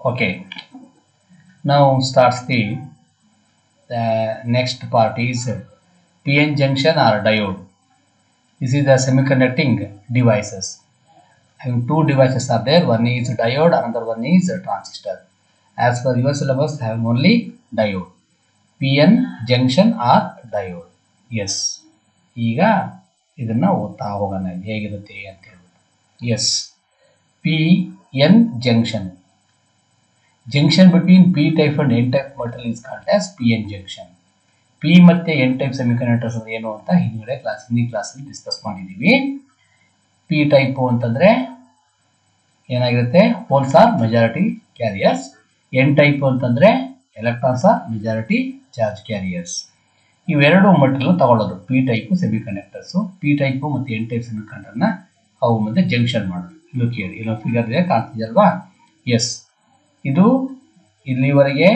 Okay, now starts the next part is PN junction or diode. This is the semiconducting devices. Having two devices are there, one is diode, another one is a transistor. As per your syllabus, have only diode. PN junction or diode. Yes. ಈಗ ಇದನ್ನ ಓದ್ತಾ ಹೋಗೋಣ ಹೇಗಿರುತ್ತೆ ಅಂತ ಹೇಳ್ಬಿಟ್ಟು. Yes, PN junction. Junction between P type and N type metal is called as PN junction. P ಮತ್ತೆ N type semiconductors ಅಂದ್ರೆ ಏನು ಅಂತ ಹಿಂದಿನ ಕ್ಲಾಸಲ್ಲಿ ಡಿಸ್ಕಸ್ ಮಾಡಿದೀವಿ. P type ಅಂತಂದ್ರೆ ಏನಾಗಿರುತ್ತೆ, holes are majority carriers. N type ಅಂತಂದ್ರೆ electrons are majority charge carriers. ಇವೆರಡು ಮಟೀರಿಯಲ್ ತಗೊಳ್ಳೋದು P type semiconductors. P type ಮತ್ತು ಎನ್ ಟೈಪ್ ಸೆಮಿಕಂಡಕ್ಟರ್ನ ಅವು ಮತ್ತೆ ಜಂಕ್ಷನ್ ಮಾಡೋದು. ಇಲ್ಲೂ ಕೇಳಿ, ಇಲ್ಲೊಂದು ಫಿಗರ್ ಇದೆ ಕಾಣ್ತಿದೆಯಲ್ವಾ? ಎಸ್, ಇದು ಇಲ್ಲಿವರೆಗೆ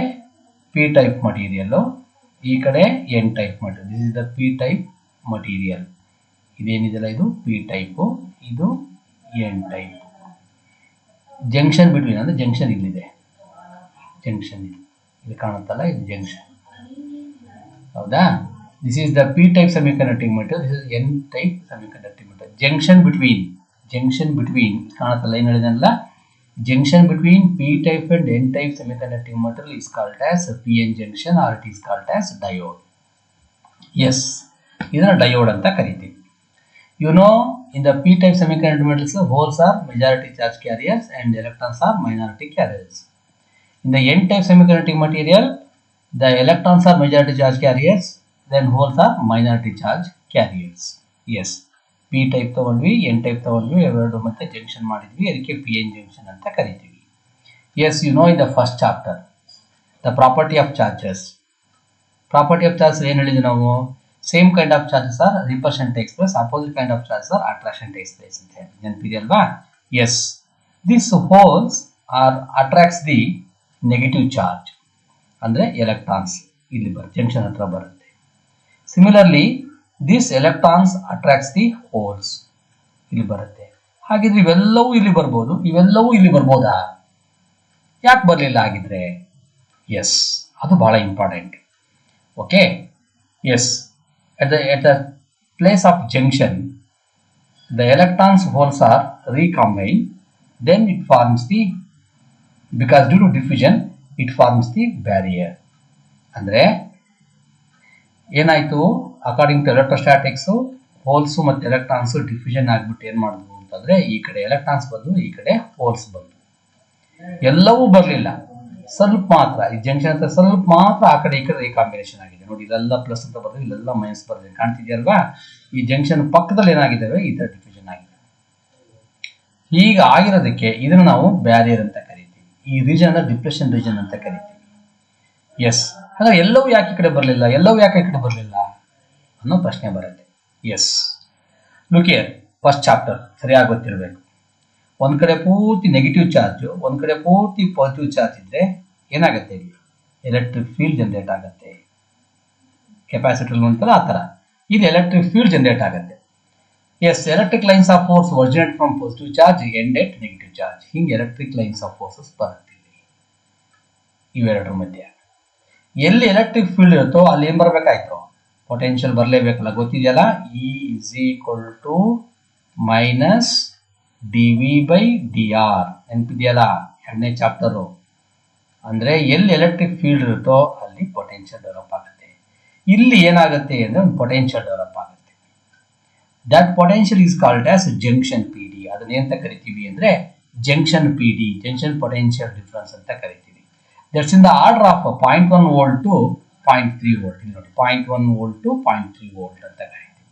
ಪಿ ಟೈಪ್ ಮಟೀರಿಯಲ್ಲು, ಈ ಕಡೆ N type material. This is the P type material. ಇದೇನಿದೆಯಲ್ಲ ಇದು ಪಿ ಟೈಪು, ಇದು ಎನ್ ಟೈಪ್. ಜಂಕ್ಷನ್ ಬಿಟ್ವೀನ್ ಅಂದರೆ ಜಂಕ್ಷನ್ ಇಲ್ಲಿದೆ, ಜಂಕ್ಷನ್ ಇಲ್ಲಿ ಕಾಣುತ್ತಲ್ಲ, ಇದು ಜಂಕ್ಷನ್. ಹೌದಾ? This is the P type semiconducting material, this is N type semiconducting material. Junction between ಕಾಣುತ್ತಲ್ಲ, ಏನು ಹೇಳಿದನಲ್ಲ, junction between P type and N type semiconducting material is called as PN junction or it is called as diode. Yes, ಇದನ್ನ diode ಅಂತ ಕರೀತೀವಿ. You know, in the P type semiconducting materials, holes are majority charge carriers and electrons are minority carriers. In the N type semiconducting material, the electrons are majority charge carriers, then holes are minority charge carriers. Yes. P type ತಗೊಂಡ್ವಿ, N type ತಗೊಂಡ್ವಿ, ಎರಡು ಮತ್ತೆ junction ಮಾಡಿದ್ವಿ, ಅದಕ್ಕೆ P N junction ಅಂತ ಕರಿತೀವಿ. Yes, you know in the first chapter the property of charges. Property of charges ಏನು ಹೇಳಿದ್ವಿ ನಾವು? Same kind of charges are repulsion takes place, opposite kind of charges are attraction takes place ಅಂತ ಹೇಳಿ ನೆನಪಿದೆಯಲ್ವಾ? Yes, this holes are attracts the negative charge, ಅಂದರೆ electrons ಇಲ್ಲಿ ಬರುತ್ತೆ, junction ಹತ್ರ ಬರುತ್ತೆ. Similarly this electrons attracts the holes, ಇಲ್ಲಿ ಬರುತ್ತೆ. ಹಾಗಿದ್ರೆ ಇವೆಲ್ಲವೂ ಇಲ್ಲಿ ಬರ್ಬೋದು, ಇವೆಲ್ಲವೂ ಇಲ್ಲಿ ಬರ್ಬೋದಾ? ಯಾಕೆ ಬರಲಿಲ್ಲ ಹಾಗಿದ್ರೆ? ಎಸ್, ಅದು ಬಹಳ important. Okay, yes, at the place of junction the electrons holes are recombined, then it forms the, because due to diffusion it forms the barrier. ಅಂದ್ರೆ ಏನಾಯ್ತು, ಅಕಾರ್ಡಿಂಗ್ ಟು ಎಲೆಕ್ಟ್ರೋಸ್ಟಾಟಿಕ್ಸ್, ಹೋಲ್ಸ್ ಮತ್ತು ಎಲೆಕ್ಟ್ರಾನ್ಸ್ ಡಿಫ್ಯೂಷನ್ ಆಗ್ಬಿಟ್ಟು ಏನು ಮಾಡಿದ್ವು ಅಂತಂದ್ರೆ, ಈ ಕಡೆ electrons ಬಂದು, ಈ ಕಡೆ ಹೋಲ್ಸ್ ಬಂದು, ಎಲ್ಲವೂ ಬರಲಿಲ್ಲ, ಸ್ವಲ್ಪ ಮಾತ್ರ ಈ ಜಂಕ್ಷನ್ ಹತ್ರ ಸ್ವಲ್ಪ ಮಾತ್ರ ಆ ಕಡೆ ಈ ಕಡೆ ರೀಕಾಂಬಿನೇಷನ್ ಆಗಿದೆ. ನೋಡಿ, ಇಲ್ಲೆಲ್ಲ ಪ್ಲಸ್ ಅಂತ ಬರ್ತದೆ, ಇಲ್ಲೆಲ್ಲ ಮೈನಸ್ ಬರ್ತದೆ, ಕಾಣ್ತಿದೆಯಲ್ವಾ? ಈ ಜಂಕ್ಷನ್ ಪಕ್ಕದಲ್ಲಿ ಏನಾಗಿದ್ದಾವೆ, ಈ ತರ ಡಿಫ್ಯೂಷನ್ ಆಗಿದೆ. ಹೀಗೆ ಆಗಿರೋದಕ್ಕೆ ಇದನ್ನು ನಾವು ಬ್ಯಾರಿಯರ್ ಅಂತ ಕರಿತೀವಿ. ಈ ರೀಜನ್ ಡಿಪ್ರೆಷನ್ ರೀಜನ್ ಅಂತ ಕರಿತೀವಿ. ಎಸ್, ಹಾಗಾದ್ರೆ ಎಲ್ಲವೂ ಯಾಕೆ ಈ ಕಡೆ ಬರಲಿಲ್ಲ, ಎಲ್ಲವೂ ಯಾಕೆ ಈ ಕಡೆ ಬರಲಿಲ್ಲ ಅನ್ನೋ ಪ್ರಶ್ನೆ ಬರುತ್ತೆ. Yes, look here, first chapter ಸರಿಯಾಗಿ ಗೊತ್ತಿರಬೇಕು. ಒಂದ್ ಕಡೆ ಪೂರ್ತಿ ನೆಗೆಟಿವ್ ಚಾರ್ಜ್, ಒಂದ್ ಕಡೆ ಪೂರ್ತಿ ಪಾಸಿಟಿವ್ ಚಾರ್ಜ್ ಇದ್ರೆ ಏನಾಗುತ್ತೆ, ಇಲ್ಲಿ ಎಲೆಕ್ಟ್ರಿಕ್ ಫೀಲ್ಡ್ ಜನರೇಟ್ ಆಗುತ್ತೆ. ಕೆಪಾಸಿಟರ್ ನೋಡ್ತಾರೆ ಆ ತರ, ಇಲ್ಲಿ ಎಲೆಕ್ಟ್ರಿಕ್ ಫೀಲ್ಡ್ ಜನರೇಟ್ ಆಗುತ್ತೆ. Yes, electric lines of force originate from positive charge end at negative charge. ಹಿಂಗೆ ಎಲೆಕ್ಟ್ರಿಕ್ ಲೈನ್ಸ್ ಆಫ್ ಫೋರ್ಸಸ್ ಬರುತ್ತೆ ಇವೆರಡರ ಮಧ್ಯೆ. ಎಲ್ಲಿ ಎಲೆಕ್ಟ್ರಿಕ್ ಫೀಲ್ಡ್ ಇರುತ್ತೋ ಅಲ್ಲಿ ಏನ್ ಬರಬೇಕಾಯ್ತು, ಪೊಟೆನ್ಷಿಯಲ್ ಬರಲೇಬೇಕಲ್ಲ, ಗೊತ್ತಿದೆಯಲ್ಲ? E is equal to minus D V by D R, ನೆನಪಿದೆಯಲ್ಲ ಎರಡನೇ ಚಾಪ್ಟರು. ಅಂದ್ರೆ ಎಲ್ಲಿ ಎಲೆಕ್ಟ್ರಿಕ್ ಫೀಲ್ಡ್ ಇರುತ್ತೋ ಅಲ್ಲಿ ಪೊಟೆನ್ಷಿಯಲ್ ಡೆವಲಪ್ ಆಗುತ್ತೆ. ಇಲ್ಲಿ ಏನಾಗುತ್ತೆ ಅಂದ್ರೆ ಒಂದು ಪೊಟೆನ್ಷಿಯಲ್ ಡೆವಲಪ್ ಆಗುತ್ತೆ. That potential is called as junction P D. ಅದನ್ನ ಏನಂತ ಕರಿತೀವಿ ಅಂದ್ರೆ junction P D, junction potential difference ಅಂತ ಕರಿತೀವಿ. That's in the order of 0.1 volt to 0.3 volt. ನೋಡಿ, 0.1 ವೋಲ್ಟ್ ಟು 0.3 ವೋಲ್ಟ್ ಅಂತ ಕರಿತೀವಿ.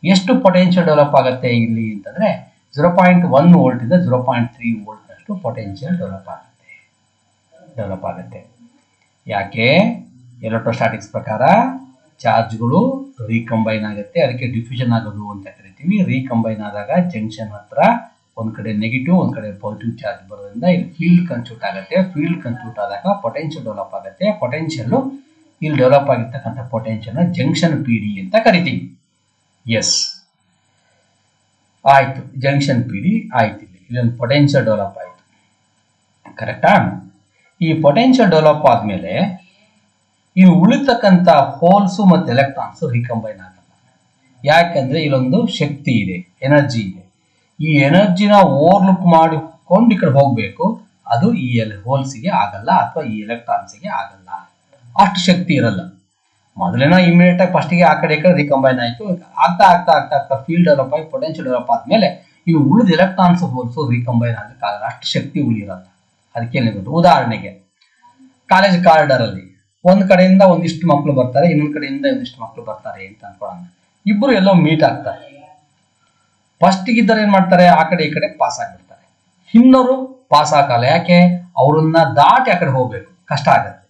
ಎಷ್ಟು ಪೊಟೆನ್ಷಿಯಲ್ ಡೆವಲಪ್ ಆಗುತ್ತೆ ಇಲ್ಲಿ ಅಂತಂದ್ರೆ 0.1 ವೋಲ್ಟ್ ಇಂದ 0.3 ವೋಲ್ಟ್ ನಷ್ಟು ಪೊಟೆನ್ಷಿಯಲ್ ಡೆವಲಪ್ ಆಗುತ್ತೆ. ಯಾಕೆ? ಎಲೆಕ್ಟ್ರೋಸ್ಟಾಟಿಕ್ಸ್ ಪ್ರಕಾರ ಚಾರ್ಜ್ಗಳು ರೀಕಂಬೈನ್ ಆಗುತ್ತೆ, ಅದಕ್ಕೆ ಡಿಫ್ಯೂಷನ್ ಆಗೋದು ಅಂತ ಕರಿತೀವಿ. ರೀಕಂಬೈನ್ ಆದಾಗ ಜಂಕ್ಷನ್ ಹತ್ರ ಒಂದ್ ಕಡೆ ನೆಗೆಟಿವ್, ಒಂದ್ ಕಡೆ ಪಾಸಿಟಿವ್ ಚಾರ್ಜ್ ಬರೋದ್ರಿಂದ ಇಲ್ಲಿ ಫೀಲ್ಡ್ ಕನ್ಸ್ಟಿಟ್ಯೂಟ್ ಆಗುತ್ತೆ. ಫೀಲ್ಡ್ ಕನ್ಸ್ಟಿಟ್ಯೂಟ್ ಆದಾಗ ಪೊಟೆನ್ಷಿಯಲ್ ಡೆವಲಪ್ ಆಗುತ್ತೆ. ಪೊಟೆನ್ಷಿಯಲ್ ಇಲ್ಲಿ ಡೆವಲಪ್ ಆಗಿರ್ತಕ್ಕಂಥ ಪೊಟೆನ್ಷಿಯಲ್ ಜಂಕ್ಷನ್ ಪಿ ಡಿ ಅಂತ ಕರಿತೀವಿ. ಎಸ್, ಆಯ್ತು, ಜಂಕ್ಷನ್ ಪಿ ಡಿ ಆಯ್ತು. ಇಲ್ಲಿ ಒಂದು ಪೊಟೆನ್ಷಿಯಲ್ ಡೆವಲಪ್ ಆಯ್ತು, ಕರೆಕ್ಟಾ? ಈ ಪೊಟೆನ್ಷಿಯಲ್ ಡೆವಲಪ್ ಆದ್ಮೇಲೆ ಈ ಉಳಿತಕ್ಕಂಥ ಹೋಲ್ಸು ಮತ್ತು ಎಲೆಕ್ಟ್ರಾನ್ಸ್ ರಿಕಂಬೈನ್ ಆಗಲ್ಲ. ಯಾಕೆಂದ್ರೆ ಇಲ್ಲೊಂದು ಶಕ್ತಿ ಇದೆ, ಎನರ್ಜಿ ಇದೆ. ಈ ಎನರ್ಜಿನ ಓವರ್ಲುಕ್ ಮಾಡಿಕೊಂಡು ಈ ಕಡೆ ಹೋಗ್ಬೇಕು, ಅದು ಈ ಹೋಲ್ಸ್ಗೆ ಆಗಲ್ಲ ಅಥವಾ ಈ ಎಲೆಕ್ಟ್ರಾನ್ಸ್ಗೆ ಆಗಲ್ಲ. ಅಷ್ಟು ಶಕ್ತಿ ಇರಲ್ಲ. ಮೊದಲೇನೋ ಇಮಿಡಿಯೇಟ್ ಆಗಿ ಫಸ್ಟ್ಗೆ ಆ ಕಡೆ ಈ ಕಡೆ ರಿಕಂಬೈನ್ ಆಯ್ತು. ಆಗ್ತಾ ಆಗ್ತಾ ಆಗ್ತಾ ಆಗ್ತಾ ಫೀಲ್ಡ್ ಡೆವಲಪ್ ಆಗಿ ಪೊಟೆನ್ಷಿಯಲ್ ಡೆವಲಪ್ ಆದ್ಮೇಲೆ ಇವು ಉಳಿದ ಎಲೆಕ್ಟ್ರಾನ್ಸ್ ಹೋಲ್ಸು ರಿಕಂಬೈನ್ ಆಗಕ್ಕಾಗಲ್ಲ, ಅಷ್ಟು ಶಕ್ತಿ ಉಳಿರಲ್ಲ. ಅದಕ್ಕೆ ಉದಾಹರಣೆಗೆ ಕಾಲೇಜ್ ಕಾರಿಡಾರ್ ಅಲ್ಲಿ ಒಂದ್ ಕಡೆಯಿಂದ ಒಂದಿಷ್ಟು ಮಕ್ಕಳು ಬರ್ತಾರೆ, ಇನ್ನೊಂದ್ ಕಡೆಯಿಂದ ಒಂದಿಷ್ಟು ಮಕ್ಕಳು ಬರ್ತಾರೆ ಅಂತ ಅನ್ಕೊಳ್ಳೋಣ. ಇಬ್ರು ಎಲ್ಲೋ ಮೀಟ್ ಆಗ್ತಾರೆ. ಫಸ್ಟ್ ಇದ್ದಾರೆ ಏನ್ ಮಾಡ್ತಾರೆ, ಆ ಕಡೆ ಈ ಕಡೆ ಪಾಸ್ ಆಗ್ಬಿಡ್ತಾರೆ. ಇನ್ನವರು ಪಾಸ್ ಆಗಲ್ಲ. ಯಾಕೆ? ಅವ್ರನ್ನ ದಾಟಿ ಆ ಕಡೆ ಹೋಗ್ಬೇಕು, ಕಷ್ಟ ಆಗತ್ತೆ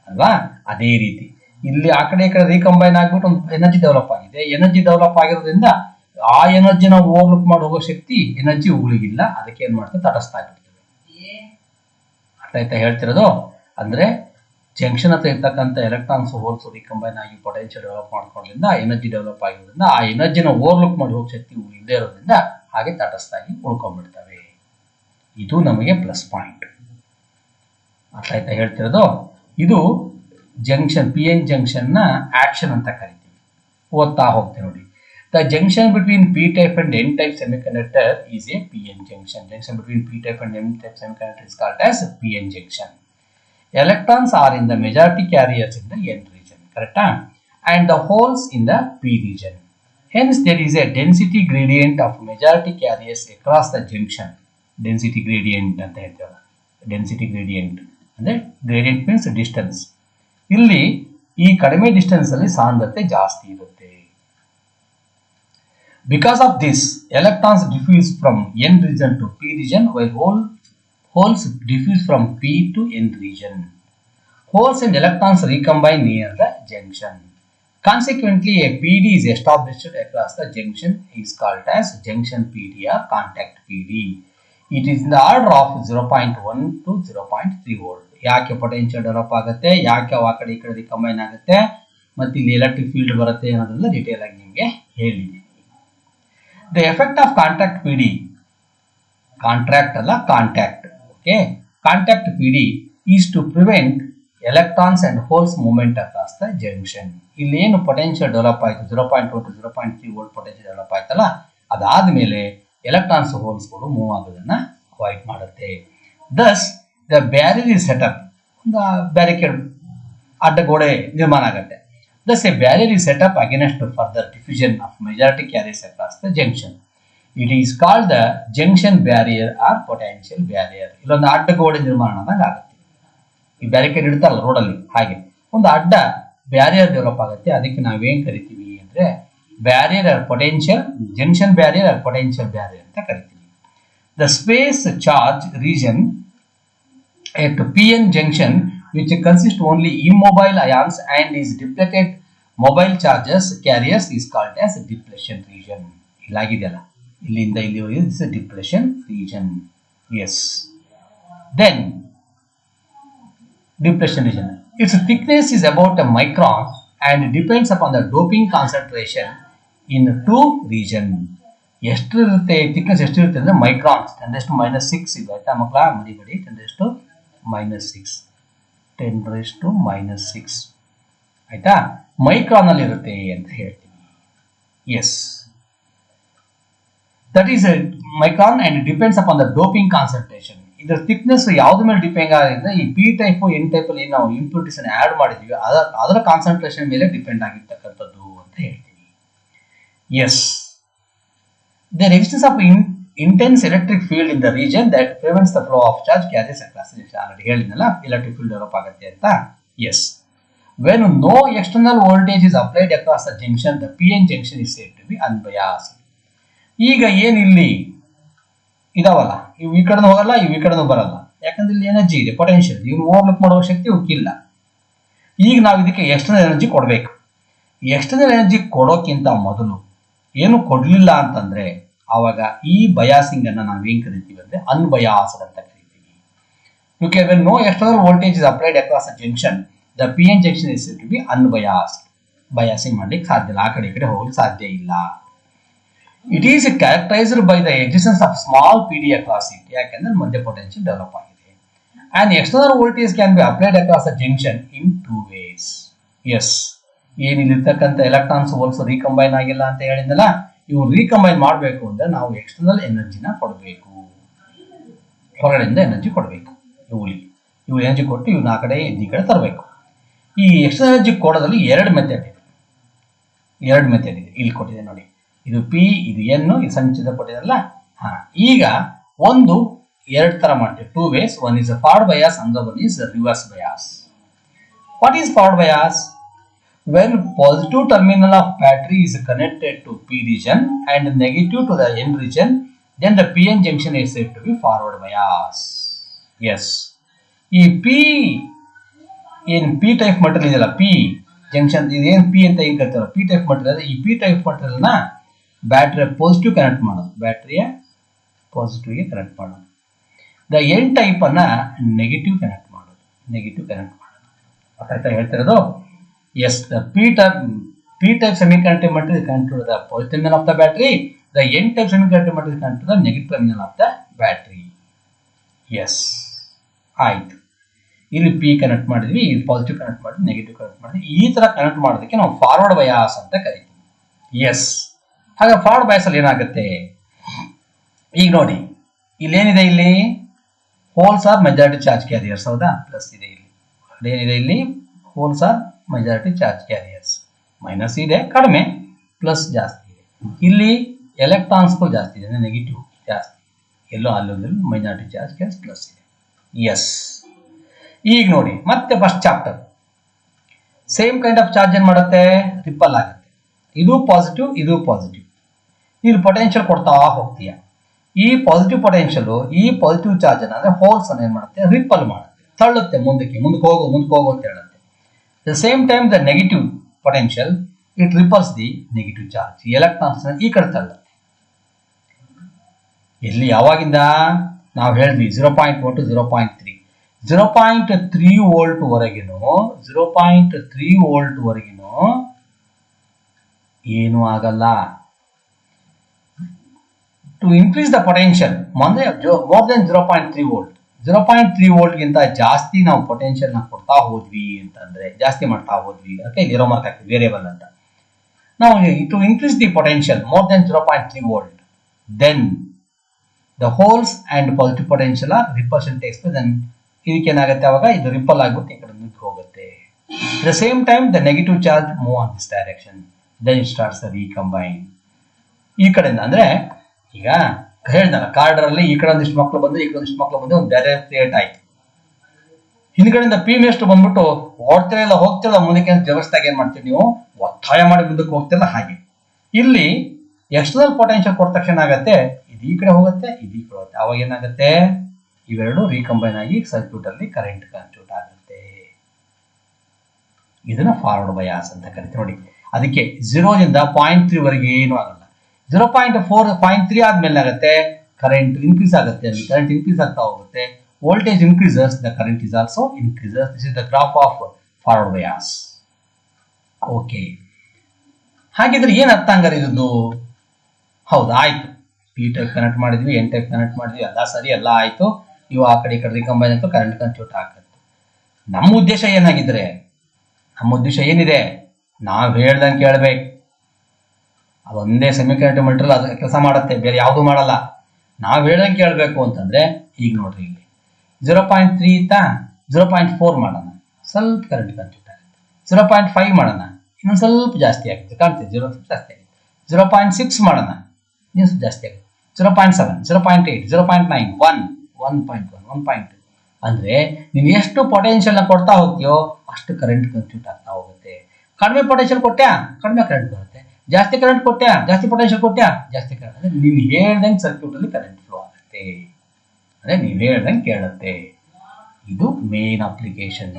ಅಲ್ವಾ? ಅದೇ ರೀತಿ ಇಲ್ಲಿ ಆ ಕಡೆ ಈ ಕಡೆ ರೀಕಂಬೈನ್ ಆಗ್ಬಿಟ್ಟು ಒಂದು ಎನರ್ಜಿ ಡೆವಲಪ್ ಆಗಿದೆ. ಎನರ್ಜಿ ಡೆವಲಪ್ ಆಗಿರೋದ್ರಿಂದ ಆ ಎನರ್ಜಿನ ಓವರ್ಲುಕ್ ಮಾಡಿ ಹೋಗೋ ಶಕ್ತಿ ಎನರ್ಜಿ ಉಳಿಗಿಲ್ಲ. ಅದಕ್ಕೆ ಏನ್ ಮಾಡ್ತದೆ, ತಟಸ್ಥ ಆಗ್ಬಿಡ್ತದೆ. ಅರ್ಥ ಆಯ್ತಾ ಹೇಳ್ತಿರೋದು? ಅಂದ್ರೆ ಜಂಕ್ಷನ್ ಹತ್ರ ಇರ್ತಕ್ಕಂಥ ಎಲೆಕ್ಟ್ರಾನ್ಸ್ ಹೋಲ್ಸ್ ರಿಕಂಬೈನ್ ಆಗಿ ಪೊಟೆನ್ಷಿಯಲ್ ಡೆವಲಪ್ ಮಾಡ್ಕೊಳ್ಳೋದ್ರಿಂದ ಎನರ್ಜಿ ಡೆವಲಪ್ ಆಗಿರೋದ್ರಿಂದ ಆ ಎನರ್ಜಿನ ಓವರ್ಲುಕ್ ಮಾಡಿ ಹೋಗೋ ಶಕ್ತಿ ಇಲ್ಲದೆ ಇರೋದ್ರಿಂದ ಹಾಗೆ ತಟಸ್ಥ ಆಗಿ ಉಳ್ಕೊಂಡ್ಬಿಡ್ತವೆ. ಇದು ನಮಗೆ ಪ್ಲಸ್ ಪಾಯಿಂಟ್. ಅರ್ಥ ಆಯ್ತಾ ಹೇಳ್ತಿರೋದು? ಇದು ಜಂಕ್ಷನ್, ಪಿ ಎನ್ ಜಂಕ್ಷನ್ ನ ಆಕ್ಷನ್ ಅಂತ ಕರಿತೀವಿ. ಓದ್ತಾ ಹೋಗ್ತೇವೆ ನೋಡಿ. The junction between P type and N type semiconductor is A P N junction. Junction between P type and N type semiconductor is called as PN junction. Electrons are in the majority carriers in the N region, correct? And the holes in the P region. Hence, there is a density gradient of majority carriers across the junction. Density gradient ಅಂತ ಹೇಳ್ತೇವೆ. Density gradient ಅಂದ್ರೆ gradient means distance. ಇಲ್ಲಿ ಈ ಕಡಿಮೆ distance ಅಲ್ಲಿ ಸಾಂದ್ರತೆ ಜಾಸ್ತಿ ಇರುತ್ತೆ. Because of this, electrons diffuse from N region to P region, while holes diffuse from P to N region. Holes and electrons recombine near the junction. Consequently, a PD is established across the junction is called as junction PD or contact PD. It is in the order of 0.1 to 0.3 volt. ಯಾಕೆ potential develop ಆಗುತ್ತೆ, ಯಾಕೆ ಆ ಕಡೆ ಈ ಕಡೆ ರಿಕಂಬೈನ್ ಆಗುತ್ತೆ, ಮತ್ತೆ ಇಲ್ಲಿ ಎಲೆಕ್ಟ್ರಿಕ್ ಫೀಲ್ಡ್ ಬರುತ್ತೆ ಅನ್ನೋದೆಲ್ಲ ಡೀಟೇಲ್ ಆಗಿ ನಿಮಗೆ ಹೇಳಿದ್ದೀನಿ. The effect of contact PD, contract ಅಲ್ಲ contact, okay, contact PD is to prevent electrons and holes movement across the junction. ಇಲ್ಲಿ ಏನು ಪೊಟೆನ್ಷಿಯಲ್ ಡೆವಲಪ್ ಆಯಿತು 0.1 to 0.3 ವೋಲ್ಟ್ ಪೊಟೆನ್ಷಿಯಲ್ ಡೆವಲಪ್ ಆಯ್ತಲ್ಲ, ಅದಾದ್ಮೇಲೆ ಎಲೆಕ್ಟ್ರಾನ್ಸ್ ಹೋಲ್ಸ್ಗಳು ಮೂವ್ ಆಗೋದನ್ನ ಅವಾಯ್ಡ್ ಮಾಡುತ್ತೆ. Thus the barrier is set up, ಒಂದು barricade ಅಡ್ಡಗೋಡೆ ನಿರ್ಮಾಣ ಆಗುತ್ತೆ. Thus a barrier is set up against further diffusion of majority carriers across the junction. It is called the junction barrier or potential barrier. ಇಲ್ಲೊಂದು ಅಡ್ಡಗೋಡೆ ನಿರ್ಮಾಣ ಆಗುತ್ತೆ. ಈ barricade ಇಡ್ತಾರಲ್ಲ ರೋಡಲ್ಲಿ, ಹಾಗೆ ಒಂದು ಅಡ್ಡ ಬ್ಯಾರಿಯರ್ ಡೆವಲಪ್ ಆಗುತ್ತೆ. ಅದಕ್ಕೆ ನಾವೇನ್ ಕರಿತೀವಿ ಅಂದ್ರೆ barrier or potential, junction barrier or potential barrier ಅಂತ ಕರಿತೀವಿ. The space charge region at PN junction, which consists only immobile ions and is depleted mobile charges carriers, is called as depletion region. ಇಲ್ಲಾಗಿದೆಯಲ್ಲ, ಇಲ್ಲಿಂದ ಇಲ್ಲಿವರೆಗೆ this is depletion region. Yes. Then depletion region, its thickness is about a micron and depends upon the doping concentration in two region. ಎಷ್ಟಿರುತ್ತೆ thickness, ಎಷ್ಟಿರುತ್ತೆ ಅಂದ್ರೆ microns 10⁻⁻6 ಇದೆ ಆಯ್ತಾ ಮಕ್ಕಳ, ಮರಿಬೇಡಿ. 10⁻⁻6 10⁻⁻6 ಆಯ್ತಾ, ಮೈಕ್ರಾನ್ ಅಲ್ಲಿ ಇರುತ್ತೆ ಅಂತ ಹೇಳ್ತೀವಿ. Yes, that is micron and depends upon the doping concentration. ಇದರ ಥಿಕ್ನೆಸ್ ಯಾವ್ದು ಮೇಲೆ ಡಿಪೆಂಡ್ ಆಗಿದೆ, ಈ ಪಿ ಟೈಪ್ ಎನ್ ಟೈಪ್ ಅಲ್ಲಿ ನಾವು ಇಂಪ್ಯೂರಿಟೀಸ್ ಆಡ್ ಮಾಡಿದೀವಿ ಅದರ ಕಾನ್ಸಂಟ್ರೇಷನ್ ಮೇಲೆ ಡಿಪೆಂಡ್ ಆಗಿರ್ತಕ್ಕಂಥದ್ದು ಅಂತ ಹೇಳ್ತೀವಿ. Yes, there existence of intense electric field in the region that prevents the flow of charge carriers across the junction. already ಹೇಳಿದ್ನಲ್ಲ electric field ಡೆವಲಪ್ ಆಗುತ್ತೆ ಅಂತ. yes, when no external voltage is applied across the junction, the PN junction is said to be unbiased. ಈಗ ಏನು ಇಲ್ಲಿ ಇದಾವಲ್ಲ, ಇವು ಈ ಕಡೆನೂ ಹೋಗಲ್ಲ, ಇವು ಈ ಕಡೆನೂ ಬರಲ್ಲ. ಯಾಕಂದ್ರೆ ಇಲ್ಲಿ ಎನರ್ಜಿ ಇದೆ, ಪೊಟೆನ್ಷಿಯಲ್, ಇವ್ನು ಓವರ್ಲುಕ್ ಮಾಡುವ ಶಕ್ತಿ ಉಕ್ಕಿಲ್ಲ. ಈಗ ನಾವು ಇದಕ್ಕೆ ಎಕ್ಸ್ಟರ್ನಲ್ ಎನರ್ಜಿ ಕೊಡಬೇಕು. ಎಕ್ಸ್ಟರ್ನಲ್ ಎನರ್ಜಿ ಕೊಡೋಕ್ಕಿಂತ ಮೊದಲು ಏನು ಕೊಡ್ಲಿಲ್ಲ ಅಂತಂದ್ರೆ ಆವಾಗ ಈ ಬಯಾಸಿಂಗ್ ಅನ್ನ ನಾವೇನ್ ಕರಿತೀವಿ ಅಂದ್ರೆ ಅನ್ಬಯಾಸ್ಡ್ ಅಂತ ಕರಿತೀವಿ. Okay, when no external voltage is applied across a junction, the PN junction is said to be unbiased. Biasing ಮಾಡ್ಲಿಕ್ಕೆ ಸಾಧ್ಯ ಇಲ್ಲ, ಆ ಕಡೆ ಈ ಕಡೆ ಹೋಗ್ಲಿಕ್ಕೆ ಸಾಧ್ಯ ಇಲ್ಲ. It is characterized by the existence of small PD across it. ಯಾಕಂದ್ರೆ ಮಧ್ಯ ಪೊಟೆನ್ಷಿಯಲ್ ಡೆವಲಪ್ ಆಗಿದೆ. And external voltage can be applied across the junction in two ways. Yes, ಏನಿಲ್ಲಿರ್ತಕ್ಕಂಥ ಎಲೆಕ್ಟ್ರಾನ್ಸ್ ಹೋಲ್ಸ್ ರೀಕಂಬೈನ್ ಆಗಿಲ್ಲ ಅಂತ ಹೇಳಿದ್ನಲ್ಲ, ಇವು ರೀಕಂಬೈನ್ ಮಾಡಬೇಕು ಅಂದ್ರೆ ನಾವು ಎಕ್ಸ್ಟರ್ನಲ್ ಎನರ್ಜಿನ ಕೊಡಬೇಕು, ಹೊರಗಡೆಯಿಂದ ಎನರ್ಜಿ ಕೊಡಬೇಕು. ಇವು ಎನರ್ಜಿ ಕೊಟ್ಟು ಇವ್ನ ಆ ಕಡೆ ಈ ಕಡೆ ತರಬೇಕು. ಈ ಎಕ್ಸ್ಟರ್ನಲ್ ಎನರ್ಜಿ ಕೊಡೋದ್ರಲ್ಲಿ ಎರಡು ಮೆಥಡ್ ಇದೆ. ಇಲ್ಲಿ ಕೊಟ್ಟಿದೆ ನೋಡಿ, ಇದು ಪಿ, ಇದು ಎನ್, ಇದು ಸಂಚಿತ ಕೊಟ್ಟಿದಲ್ಲ. ಈಗ ಒಂದು ಎರಡು ತರ ಮಾಡ್ತೀವಿ, two ways. One is forward bias, another one is reverse bias. What is forward bias? When positive terminal of battery is connected to P region and negative to the N region, then the PN junction is said to be forward bias. Yes. ಈ P type material ಇದೆಯಲ್ಲ, P junction ಇದೇನು P ಅಂತ ಏನು ಕರಿತಾರೋ, P type material. ಈ P type material ನ battery positive connect ಮಾಡೋದು, ಬ್ಯಾಟರಿಯ ಪಾಸಿಟಿವ್ಗೆ connect ಮಾಡೋದು. ದ N ಟೈಪ್ ಅನ್ನ ನೆಗೆಟಿವ್ ಕನೆಕ್ಟ್ ಮಾಡೋದು. ಆಯ್ತಾ ಹೇಳ್ತಿರೋದು? Yes, the P-type semiconductor material is connected to the positive terminal of the battery. The N-type semiconductor material is connected to the negative terminal of the battery. Yes, ಆಯ್ತು. ಇಲ್ಲಿ P connect ಮಾಡಿದ್ವಿ, ಇಲ್ಲಿ positive connect ಮಾಡಿದ್ವಿ, negative connect ಮಾಡಿದ್ವಿ. ಈ ತರ connect ಮಾಡೋದಕ್ಕೆ ನಾವು ಫಾರ್ವರ್ಡ್ ಬಯಾಸ್ ಅಂತ ಕರಿತೀವಿ. ಎಸ್, ಹಾಗೆ ಫಾರ್ವರ್ಡ್ ಬಯಾಸ್ ಅಲ್ಲಿ ಏನಾಗುತ್ತೆ ಈಗ ನೋಡಿ, ಇಲ್ಲೇನಿದೆ, ಇಲ್ಲಿ holes are majority charge carriers, ಹೌದಾ? ಪ್ಲಸ್ ಇದೆ ಇಲ್ಲಿ. ಏನಿದೆ ಇಲ್ಲಿ, holes are majority charge carriers. Minus ಇದೆ ಕಡಿಮೆ, ಪ್ಲಸ್ ಜಾಸ್ತಿ ಇದೆ. ಇಲ್ಲಿ ಎಲೆಕ್ಟ್ರಾನ್ಸ್ಗಳು ಜಾಸ್ತಿ ಇದೆ, ನೆಗೆಟಿವ್ ಜಾಸ್ತಿ. ಎಲ್ಲೋ ಅಲ್ಲೊಂದು ಮೈನಾರಿಟಿ ಚಾರ್ಜ್ ಕ್ಯಾರಿಯರ್ಸ್ ಪ್ಲಸ್ ಇದೆ. ಎಸ್, ಈಗ ನೋಡಿ ಮತ್ತೆ first chapter. Same kind of charge ಏನ್ ಮಾಡುತ್ತೆ, ರಿಪಲ್ ಆಗುತ್ತೆ. ಇದು ಪಾಸಿಟಿವ್, ಇದು ಪಾಸಿಟಿವ್. ಇಲ್ಲಿ ಪೊಟೆನ್ಷಿಯಲ್ ಕೊಡ್ತಾ ಹೋಗ್ತೀಯ. ಈ ಪಾಸಿಟಿವ್ ಪೊಟೆನ್ಷಿಯಲ್, ಈ ಪಾಸಿಟಿವ್ ಚಾರ್ಜ್ ಅಂದ್ರೆ ಹೋಲ್ಸ್ ಅನ್ನ ಏನ್ ಮಾಡುತ್ತೆ, ರಿಪಲ್ ಮಾಡುತ್ತೆ, ತಳ್ಳುತ್ತೆ, ಮುಂದಕ್ಕೆ ಹೋಗು ಅಂತ ಹೇಳುತ್ತೆ. The same time the negative potential, it repels the negative charge. Electrons ಈ ಕಡೆ ತಳ್ಳುತ್ತೆ. ಇಲ್ಲಿ ಯಾವಾಗಿಂದ ನಾವು ಹೇಳಿದ್ವಿ 0.1 to 0.3, 0.3 ವೋಲ್ಟ್ ವರೆಗಿನೂ ಏನು ಆಗಲ್ಲ. To increase the potential, more than 0.3 volt, 0.3 volt ಗಿಂತ ಜಾಸ್ತಿ ನಾವು ಪೊಟೆನ್ಷಿಯಲ್ ನ ಕೊಡ್ತಾ ಹೋದ್ವಿ ಅಂತಂದ್ರೆ, ಜಾಸ್ತಿ ಮಾಡ್ತಾ ಹೋದ್ವಿ, ಅದಕ್ಕೆ ಇಲ್ಲಿ ಇರೋ ಮಾರ್ಕ್ ಹಾಕ್ತೀವಿ, ವೇರಿಯಬಲ್ ಅಂತ. ನಾವು to increase the potential more than 0.3 volt, then the holes and positive potential are repulsion takes place. Then ಇದಕ್ಕೆ ಏನಾಗುತ್ತೆ, ಅವಾಗ ಇದು ರಿಪಲ್ ಆಗ್ಬಿಟ್ಟು ಈ ಕಡೆ ಮುಂದೆ ಹೋಗುತ್ತೆ. At the same time the negative charge move on this direction, then it starts the recombine. ಈ ಕಡೆಯಿಂದ ಅಂದ್ರೆ ಈಗ ಹೇಳ್ದಲ್ಲ, ಕಾರ್ಡರ್ ಅಲ್ಲಿ ಈ ಕಡೆ ಒಂದಿಷ್ಟು ಮಕ್ಕಳು ಬಂದು, ಈ ಕಡೆ ಒಂದಿಷ್ಟು ಮಕ್ಕಳು ಬಂದು ಒಂದು ಬೇರೆ ಕ್ರಿಯೇಟ್ ಆಯ್ತು. ಹಿಂದ್ಗಡೆಯಿಂದ ಪಿ ಮೇಸ್ಟ್ ಬಂದ್ಬಿಟ್ಟು ಓಡ್ತಿರಲ್ಲ, ಹೋಗ್ತಿರಲ್ಲ ಮುಂದಕ್ಕೆ ಅಂತ ವ್ಯವಸ್ಥೆಗೆ ಏನ್ ಮಾಡ್ತೀವಿ, ನೀವು ಒತ್ತಾಯ ಮಾಡಿ ಮುಂದಕ್ಕೆ ಹೋಗ್ತಿರಲ್ಲ. ಹಾಗೆ ಇಲ್ಲಿ ಎಕ್ಸ್ಟರ್ನಲ್ ಪೊಟೆನ್ಷಿಯಲ್ ಕೊಟ್ಟ ತಕ್ಷಣ ಆಗತ್ತೆ, ಇದು ಈ ಕಡೆ ಹೋಗುತ್ತೆ, ಇದು ಈ ಕಡೆ ಹೋಗುತ್ತೆ. ಅವಾಗ ಏನಾಗುತ್ತೆ, ಇವೆರಡು ರೀಕಂಬೈನ್ ಆಗಿ ಸರ್ಕ್ಯೂಟ್ ಅಲ್ಲಿ ಕರೆಂಟ್ ಕನ್ಸ್ಟಿಟ್ಯೂಟ್ ಆಗುತ್ತೆ. ಇದನ್ನ ಫಾರ್ವರ್ಡ್ ಬಯಾಸ್ ಅಂತ ಕರಿತೀವಿ. ನೋಡಿ, ಅದಕ್ಕೆ 0ದಿಂದ 0.3 ವರೆಗೆ ಏನು ಆಗಲ್ಲ. 0.3 ಆದ್ಮೇಲೆ ಆಗುತ್ತೆ, ಕರೆಂಟ್ ಇನ್ಕ್ರೀಸ್ ಆಗುತ್ತೆ. ಅಲ್ಲಿ ಕರೆಂಟ್ ಇನ್ಕ್ರೀಸ್ ಆಗ್ತಾ ಹೋಗುತ್ತೆ. Voltage increases, the current is also increases. This is the graph of forward bias. Okay, ಹಾಗಿದ್ರೆ ಏನ್ ಅರ್ಥ ಹಂಗಾರೆ ಇದ್ದು? ಹೌದು, ಆಯ್ತು. ಪಿ ಟೈಪ್ ಕನೆಕ್ಟ್ ಮಾಡಿದ್ವಿ, ಎನ್ ಟೈಪ್ ಕನೆಕ್ಟ್ ಮಾಡಿದ್ವಿ, ಎಲ್ಲ ಸರಿ, ಎಲ್ಲ ಆಯ್ತು. ಇವು ಆ ಕಡೆ ಈ ಕಡೆ ರಿಕಂಬೈನ್ ಆಯ್ತು, ಕರೆಂಟ್ ಕನ್ಸ್ಟಿಟ್ಯೂಟ್ ಆಗುತ್ತೆ. ನಮ್ಮ ಉದ್ದೇಶ ಏನಾಗಿದ್ರೆ, ನಮ್ಮ ಉದ್ದೇಶ ಏನಿದೆ, ನಾವ್ ಹೇಳ್ದಂಗೆ ಕೇಳ್ಬೇಕು. ಅದೊಂದೇ ಸೆಮಿಕಂಡಕ್ಟರ್ ಮೆಟೀರಿಯಲ್ ಅದು ಕೆಲಸ ಮಾಡುತ್ತೆ, ಬೇರೆ ಯಾವುದು ಮಾಡಲ್ಲ. ನಾವ್ ಹೇಳ್ದಂಗೆ ಕೇಳಬೇಕು ಅಂತಂದ್ರೆ, ಈಗ ನೋಡ್ರಿ, ಇಲ್ಲಿ 0.3 ಇತ್ತಾ, 0.4 ಮಾಡೋಣ, ಸ್ವಲ್ಪ ಕರೆಂಟ್ ಕನ್ಸ್ಟಿಟ್ಯೂಟ್ ಆಗುತ್ತೆ. 0.5 ಮಾಡೋಣ, ಇನ್ನೊಂದು ಸ್ವಲ್ಪ ಜಾಸ್ತಿ ಆಗುತ್ತೆ, ಕಾಣ್ತೀವಿ, 0 ಜಾಸ್ತಿ ಆಗುತ್ತೆ. 0.6 ಮಾಡೋಣ, ಇನ್ನೂ ಸ್ವಲ್ಪ ಜಾಸ್ತಿ ಆಗುತ್ತೆ. 0.7, 0.8, 0.9, 1, 1.1, 1.2. ಅಂದ್ರೆ ನೀನು ಎಷ್ಟು ಪೊಟೆನ್ಷಿಯಲ್ ನ ಕೊಡ್ತಾ ಹೋಗ್ತೀಯೋ ಅಷ್ಟು ಕರೆಂಟ್ ಕನ್ಸ್ಟಿಟ್ಯೂಟ್ ಆಗ್ತಾ ಹೋಗುತ್ತೆ. ಕಡಿಮೆ ಪೊಟೆನ್ಷಿಯಲ್ ಕೊಟ್ಟ್ಯಾ, ಕಡಿಮೆ ಕರೆಂಟ್ ಬರುತ್ತೆ. ಜಾಸ್ತಿ ಕರೆಂಟ್ ಕೊಟ್ಟ್ಯಾ, ಜಾಸ್ತಿ ಪೊಟೆನ್ಷಿಯಲ್ ಕೊಟ್ಟ್ಯಾ, ಜಾಸ್ತಿ ಕರೆಂಟ್. ಅಂದ್ರೆ ನೀನು ಹೇಳ್ದಂಗೆ ಸರ್ಕ್ಯೂಟ್ ಅಲ್ಲಿ ಕರೆಂಟ್ ಫ್ಲೋ ಆಗುತ್ತೆ, ಅಂದ್ರೆ ನೀವು ಹೇಳ್ದಂಗೆ ಕೇಳುತ್ತೆ. ಇದು ಮೇನ್ ಅಪ್ಲಿಕೇಶನ್.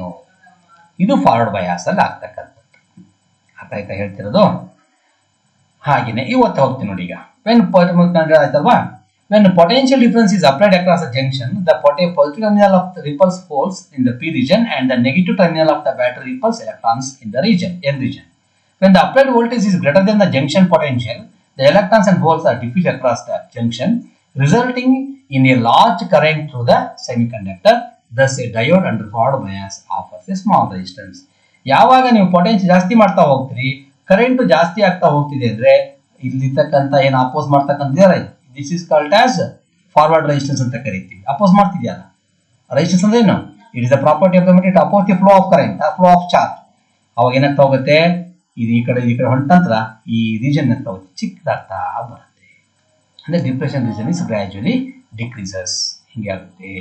ಇದು ಫಾರ್ವರ್ಡ್ ಬಯಾಸ್ ಅಲ್ಲಿ ಆಗ್ತಕ್ಕಂಥದ್ದು. ಅರ್ಥ ಆಯ್ತಾ ಹೇಳ್ತಿರೋದು? ಹಾಗೇನೆ ಇವತ್ತು ಹೋಗ್ತೀನಿ ನೋಡಿ. ಈಗ ಆಯ್ತಲ್ವಾ, when potential difference is applied across a junction, the positive terminal of the repulse holes in the P region and the negative terminal of the battery repulse electrons in the region, N region. When the applied voltage is greater than the junction potential, the electrons and holes are diffused across the junction, resulting in a large current through the semiconductor. Thus a diode under forward bias offers a small resistance. ಯಾವಾಗ ನೀವು potential ಜಾಸ್ತಿ ಮಾಡ್ತಾ ಹೋಗ್ತೀರಿ, current ಜಾಸ್ತಿ ಆಗ್ತಾ ಹೋಗ್ತಿದೆ ಅಂದ್ರೆ ಇಲ್ಲಿರ್ತಕ್ಕಂಥ ಏನು ಅಪೋಸ್ ಮಾಡ್ತಕ್ಕಂಥ this is called as forward resistance ಅಂತ ಕರಿತೀವಿ. ಅಪೋಸ್ ಮಾಡ್ತಿದ್ಯಲ್ಲ, ರೆಸಿಸ್ಟೆನ್ಸ್ ಅಂದ್ರೆ ಏನು? It is the property of the material to oppose the flow of current, flow of charge. ಅವಾಗ ಏನಾಗ್ತಾ ಹೋಗುತ್ತೆ, ಇದು ಈ ಕಡೆ ಹೊಂಟಂತ್ರ ಈ ರೀಜನ್ ಆಗ್ತಾ ಹೋಗುತ್ತೆ, ಚಿಕ್ಕದಾಗ್ತಾ ಬರುತ್ತೆ. ಅಂದ್ರೆ depression region is gradually decreases. ಹಿಂಗೆ ಆಗುತ್ತೆ,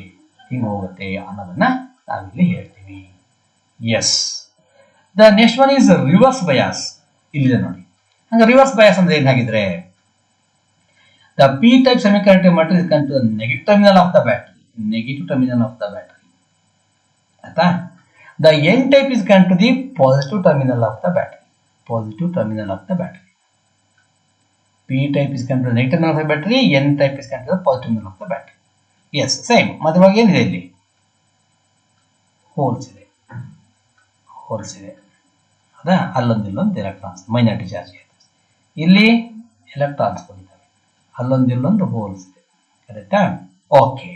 ಹಿಂಗೆ ಹೋಗುತ್ತೆ ಅನ್ನೋದನ್ನ ನಾವಿಲ್ಲಿ ಹೇಳ್ತೀವಿ. Yes, the next one is reverse bias. ಇಲ್ಲಿದೆ ನೋಡಿ. ಹಂಗ ರಿವರ್ಸ್ ಬಯಾಸ್ ಅಂದ್ರೆ ಏನಾಗಿದ್ರೆ, the P type semiconductor material con to negative terminal of the battery, negative terminal of the battery. ಆಯ್ತಾ? The N type is con to the positive terminal of the battery, positive terminal of the battery. P type is con to negative terminal of the battery, N type is con to the positive terminal of the battery. Yes, same. ಮತ್ತೆ ಇವಾಗ ಏನಿದೆ ಇಲ್ಲಿ? Holes ಇದೆ, holes ಇದೆ. ಹೌದಾ? ಅಲ್ಲೊಂದಿಲ್ಲೊಂದು electrons minority charge ಇದೆ. ಇಲ್ಲಿ electrons ಬಂದಿದ್ದಾವೆ, ಅಲ್ಲೊಂದಿಲ್ಲೊಂದು ಹೋಲ್ಸ್ ಇದೆ. ಕರೆಕ್ಟಾ? ಓಕೆ.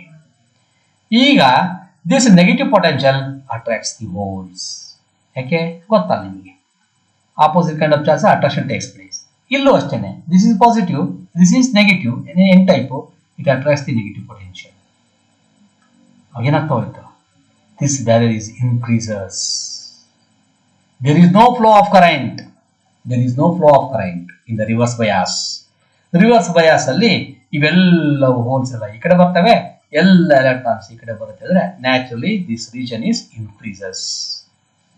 ಈಗ this negative potential attracts the holes. ಯಾಕೆ ಗೊತ್ತಲ್ಲ ನಿಮಗೆ? Opposite kind of charge attraction takes place. ಇಲ್ಲೂ ಅಷ್ಟೇನೆ, this is positive, this is negative, N type, it attracts the negative potential. ಏನಾಗ್ತಾ ಹೋಯ್ತು? This barrier is increases. There is no flow of current. There is no flow of current in the reverse bias. Reverse bias ಅಲ್ಲಿ ಇವೆಲ್ಲವೂ holes ಎಲ್ಲ ಈ ಕಡೆ ಬರ್ತವೆ, ಎಲ್ಲ electrons ಈ ಕಡೆ ಬರುತ್ತೆ. ಅಂದ್ರೆ naturally this region is increases.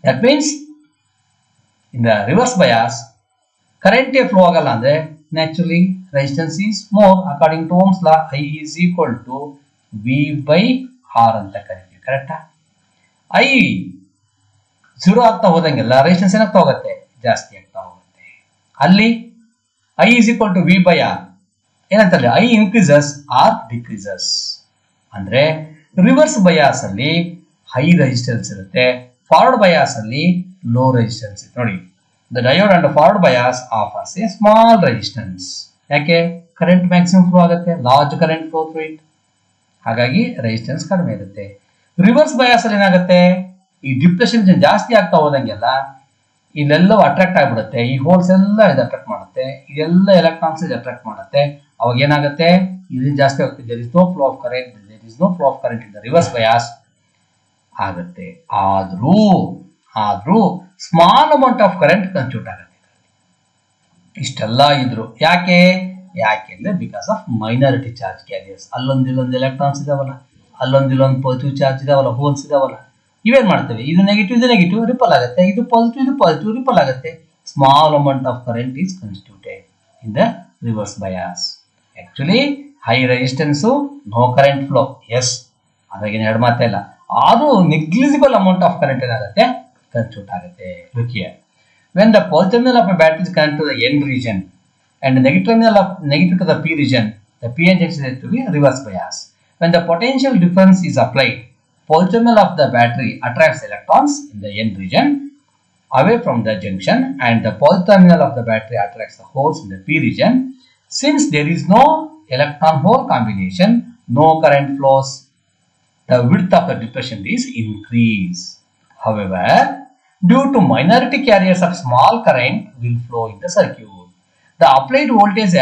That means in the reverse bias ಕರೆಂಟೇ ಫ್ಲೋ ಆಗಲ್ಲ ಅಂದ್ರೆ naturally resistance is more. According to Ohm's law, I is equal to V by R ಅಂತ ಕರಿತೀವಿ. ಕರೆಕ್ಟಾ? ಐ 0 ಆಗ್ತಾ ಹೋದಂಗೆಲ್ಲ ರೆಸಿಸ್ಟೆನ್ಸ್ ಏನಾಗ್ತಾ ಹೋಗುತ್ತೆ? ಜಾಸ್ತಿ ಆಗ್ತಾ ಹೋಗುತ್ತೆ. ಅಲ್ಲಿ I is equal to V by R ಏನಂತಲ್ಲ, ಐ ಇನ್ಕ್ರೀಸಸ್ ಆರ್ ಡಿಕ್ರೀಸಸ್. ಅಂದ್ರೆ ರಿವರ್ಸ್ ಬಯಾಸ್ ಅಲ್ಲಿ ಹೈ ರೆಸಿಸ್ಟೆನ್ಸ್ ಇರುತ್ತೆ, ಫಾರ್ವರ್ಡ್ ಬಯಾಸ್ ಅಲ್ಲಿ ಲೋ ರೆಸಿಸ್ಟೆನ್ಸ್ ಇದೆ. ನೋಡಿ, the diode and forward bias offers a small resistance. ಯಾಕೆ? ಕರೆಂಟ್ ಮ್ಯಾಕ್ಸಿಮಮ್ ಫ್ಲೋ ಆಗುತ್ತೆ, large current flow through it, ಹಾಗಾಗಿ ರೆಸಿಸ್ಟೆನ್ಸ್ ಕಡಿಮೆ ಇರುತ್ತೆ. ರಿವರ್ಸ್ ಬಯಾಸ್ ಅಲ್ಲಿ ಏನಾಗುತ್ತೆ, ಈ ಡಿಪ್ರೆಷನ್ ಜಾಸ್ತಿ ಆಗ್ತಾ ಹೋದಂಗೆಲ್ಲ ಇಲ್ಲೆಲ್ಲವೂ ಅಟ್ರಾಕ್ಟ್ ಆಗಿಬಿಡುತ್ತೆ, ಈ ಹೋಲ್ಸ್ ಎಲ್ಲ ಇದು ಅಟ್ರಾಕ್ಟ್ ಮಾಡುತ್ತೆ, ಇದೆಲ್ಲ ಎಲೆಕ್ಟ್ರಾನ್ಸ್ ಇದು ಅಟ್ರಾಕ್ಟ್ ಮಾಡುತ್ತೆ. ಅವಾಗ ಏನಾಗುತ್ತೆ, ಇದು ಜಾಸ್ತಿ ಆಗುತ್ತೆ. There is no flow of current, there is no flow of current in the reverse bias ಆಗುತ್ತೆ. ಆದ್ರೂ small amount of current constitute ಆಗುತ್ತೆ. ಇಷ್ಟೆಲ್ಲ ಇದ್ರು ಯಾಕೆಂದ್ರೆ because of minority charge carriers. ಅಲ್ಲೊಂದಿಲ್ಲೊಂದು ಎಲೆಕ್ಟ್ರಾನ್ಸ್ ಇದಾವಲ್ಲ, ಅಲ್ಲೊಂದಿಲ್ಲೊಂದು ಪಾಸಿಟಿವ್ ಚಾರ್ಜ್ ಇದಾವಲ್ಲ, ಹೋಲ್ಸ್ ಇದಾವಲ್ಲ, ಇವೇನ್ ಮಾಡ್ತೇವೆ, ಇದು ನೆಗೆಟಿವ್ ರಿಪಲ್ ಆಗುತ್ತೆ, ಇದು ಪಾಸಿಟಿವ್ ರಿಪಲ್ ಆಗುತ್ತೆ. Small amount of current is constituted in the reverse bias. Actually high resistance, no current flow. S, ಅದ್ರಾಗೇನು ಎರಡು ಮಾತೇ ಇಲ್ಲ. ಆದ್ರೂ ನೆಗ್ಲಿಜಿಬಲ್ ಅಮೌಂಟ್ ಆಫ್ ಕರೆಂಟ್ ಏನಾಗುತ್ತೆ, ಕನ್ಸ್ಟಿಟ್ಯೂಟ್ ಆಗುತ್ತೆ. Look here, when the positive terminal of a battery is connected to the N region and the negative to the P region, the PN junction is to be reverse bias. When the potential difference is applied, positive terminal of the battery attracts electrons in the N region away from the junction and the positive terminal of the battery attracts the holes in the P region. Since there is no electron hole combination, no current flows, the width of the depression is increased. However, due to minority carriers of small current will flow in the circuit, the applied voltage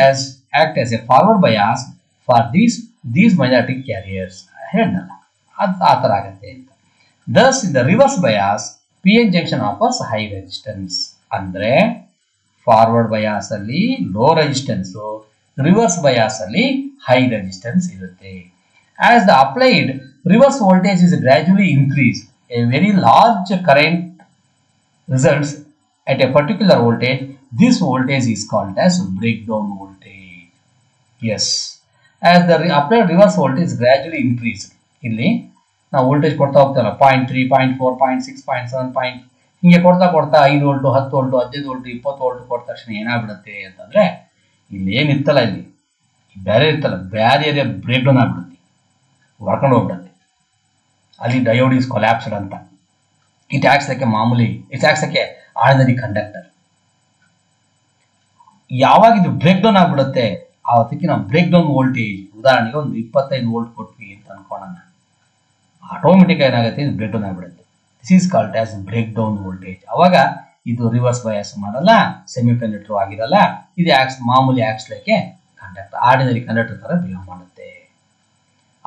act as a forward bias for these minority carriers. Thus, in the reverse bias, PN junction offers high resistance. Andre forward bias alli low resistance, reverse bias alli high resistance irutte. As the applied reverse voltage is gradually increased, a very large current results at a particular voltage. This voltage is called as breakdown voltage. Yes, as the applied reverse voltage is gradually increased, ಇಲ್ಲಿ ನಾವು voltage ಕೊಡ್ತಾ ಹೋಗ್ತಲ್ಲ 0.3, 0.4, 0.6, 0.7, ಹಿಂಗೆ ಕೊಡ್ತಾ 5 volt, 10 volt, 15 volt, 20 volt ಕೊಟ್ಟ ತಕ್ಷಣ ಏನಾಗ್ಬಿಡುತ್ತೆ ಅಂತಂದ್ರೆ, ಇಲ್ಲಿ ಏನಿತ್ತಲ್ಲ, ಇಲ್ಲಿ ಬ್ಯಾರಿಯರ್ ಇತ್ತಲ್ಲ, ಬ್ಯಾರಿಯರ್ ಬ್ರೇಕ್ ಡೌನ್ ಆಗ್ಬಿಡುತ್ತೆ, ಹೊರ್ಕೊಂಡು ಹೋಗ್ಬಿಡುತ್ತೆ. ಅಲ್ಲಿ ಡಯೋಡ್ ಈಸ್ ಕೊಲ್ಯಾಪ್ಸ್ಡ್ ಅಂತ. It acts like a ordinary conductor. ಯಾವಾಗ ಇದು ಬ್ರೇಕ್ ಡೌನ್ ಆಗ್ಬಿಡುತ್ತೆ, ಆವತ್ತಿಗೆ ನಾವು ಬ್ರೇಕ್ ಡೌನ್ ವೋಲ್ಟೇಜ್, ಉದಾಹರಣೆಗೆ ಒಂದು 25 ವೋಲ್ಟ್ ಕೊಟ್ವಿ ಅಂತ ಅನ್ಕೊಳ್ಳೋಣ. ಆಟೋಮೆಟಿಕ್ ಏನಾಗುತ್ತೆ, ಇದು ಬ್ರೇಕ್ ಡೌನ್ ಆಗಿಬಿಡುತ್ತೆ. This is called as break down voltage. ಅವಾಗ ಇದು ರಿವರ್ಸ್ ಬಯಾಸ್ ಮಾಡಲ್ಲ, ಸೆಮಿ ಕಂಡಕ್ಟರ್ ಆಗಿರಲ್ಲ, ಇದು ಮಾಮೂಲಿ ಆಕ್ಸ್ಲೈಕೆ ಕಂಡಕ್ಟರ್, ಆರ್ಡಿನರಿ ಕಂಡಕ್ಟರ್ ತರ ಬಿಹೇವ್ ಮಾಡುತ್ತೆ.